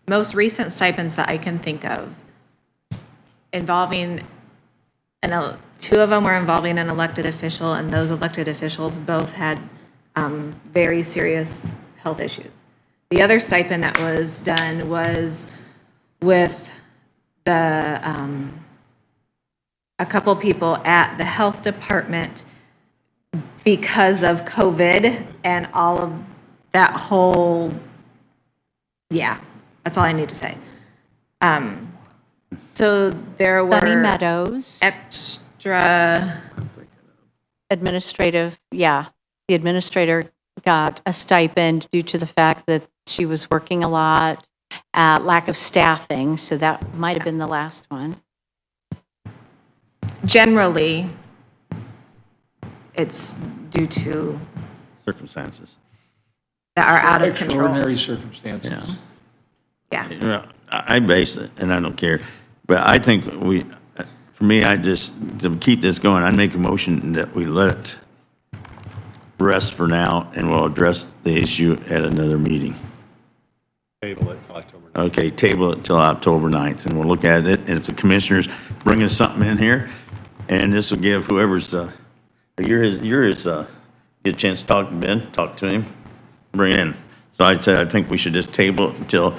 most recent stipends that I can think of involving, two of them were involving an elected official, and those elected officials both had very serious health issues. The other stipend that was done was with a couple people at the health department because of COVID and all of that whole, yeah, that's all I need to say. So there were Sunny Meadows. extra, Administrative, yeah. The administrator got a stipend due to the fact that she was working a lot, lack of staffing, so that might have been the last one. generally, it's due to Circumstances. that are out of control. Extraordinary circumstances. Yeah. Yeah. You know, I base it, and I don't care, but I think for me, to keep this going, I'd make a motion that we let it rest for now, and we'll address the issue at another meeting. Table it till October 9th. Okay, table it till October 9th, and we'll look at it, and if the commissioners bring us something in here, and this will give whoever's, get a chance to talk to Ben, talk to him, bring it in. So I said, I think we should just table it until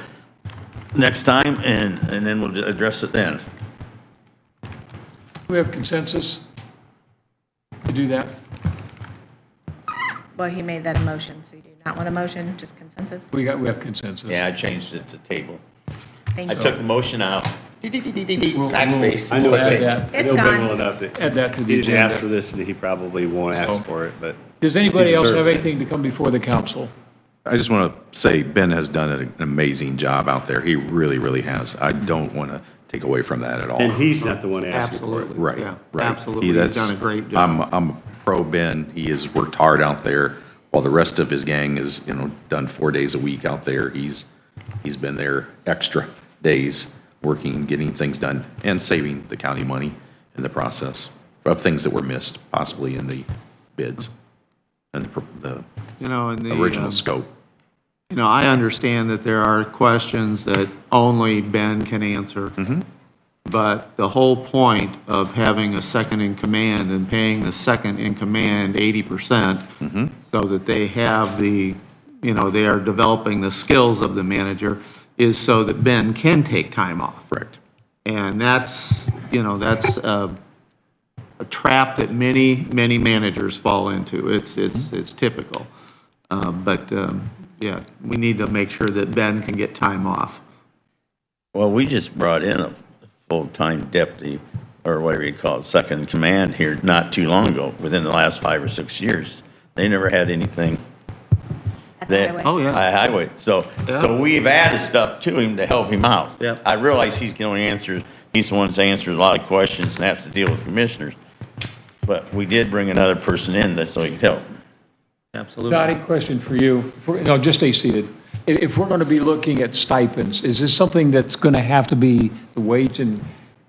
next time, and then we'll address it then. We have consensus to do that? Well, he made that a motion, so you do not want a motion, just consensus? We have consensus. Yeah, I changed it to table. Thank I you. took the motion out. Backspace. I know We'll add Ben. that. I It's know Ben gone. well enough that Add that to the he didn't ask agenda. for this, and he probably won't ask for it, but. Does anybody He else have deserves it. anything to come before the council? I just want to say Ben has done an amazing job out there. He really, really has. I don't want to take away from that at all. And he's not the one asking for it. Absolutely. Right, Yeah, right. absolutely. He- He's that's- done a great job. I'm pro Ben. He has worked hard out there, while the rest of his gang is, done 4 days a week out there. He's been there extra days, working, getting things done, and saving the county money in the process of things that were missed possibly in the bids and the And the original scope. I understand that there are questions that only Ben can answer. But the whole point of having a second in command and paying the second in command 80%, so that they have they are developing the skills of the manager, is so that Ben can take time off. Correct. And that's a trap that many managers fall into. It's typical. Yeah, we need to make sure that Ben can get time off. Well, we just brought in a full-time deputy, or whatever you call it, second in command here not too long ago, within the last 5 or 6 years. They never had anything. At the highway. Oh, yeah. Highway. So we've added stuff to him to help him out. Yep. I realize he's the one that answers a lot of questions and has to deal with commissioners. But we did bring another person in so he could help. Absolutely. Dottie, question for you. No, just stay seated. If we're going to be looking at stipends, is this something that's going to have to be, the Wage and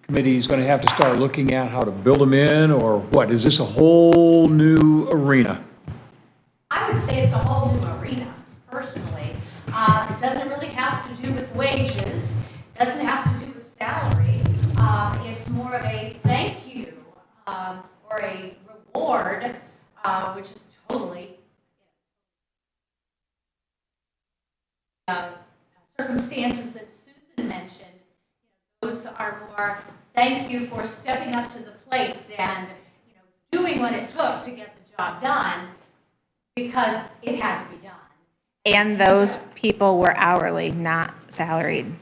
Committee is going to have to start looking at how to build them in, or what? Is this a whole new arena? I would say it's a whole new arena, personally. It doesn't really have to do with wages, doesn't have to do with salary. It's more of a thank you or a reward, which is totally circumstances that Susan mentioned. Those are more thank you for stepping up to the plate and doing what it took to get the job done, because it had to be done. And those people were hourly, not salaried.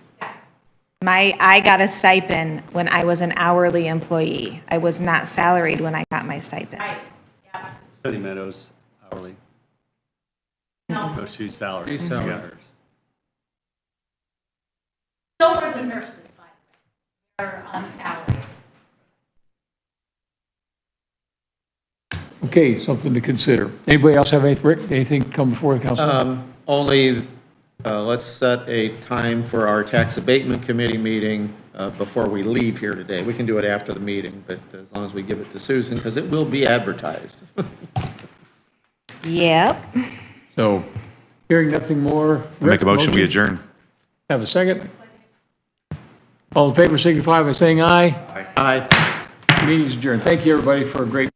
I got a stipend when I was an hourly employee. I was not salaried when I got my stipend. Sunny Meadows hourly. No, she's salary. She's She got salary. hers. So are the nurses, by the way. They're on salary. Okay, something to consider. Anybody else have anything come before the council? Only, let's set a time for our tax abatement committee meeting before we leave here today. We can do it after the meeting, but as long as we give it to Susan, because it will be advertised. Yep. So, hearing nothing more. Make a motion, we adjourn. Have a second? All in favor signify by saying aye. Aye. Meeting's adjourned. Thank you, everybody, for a great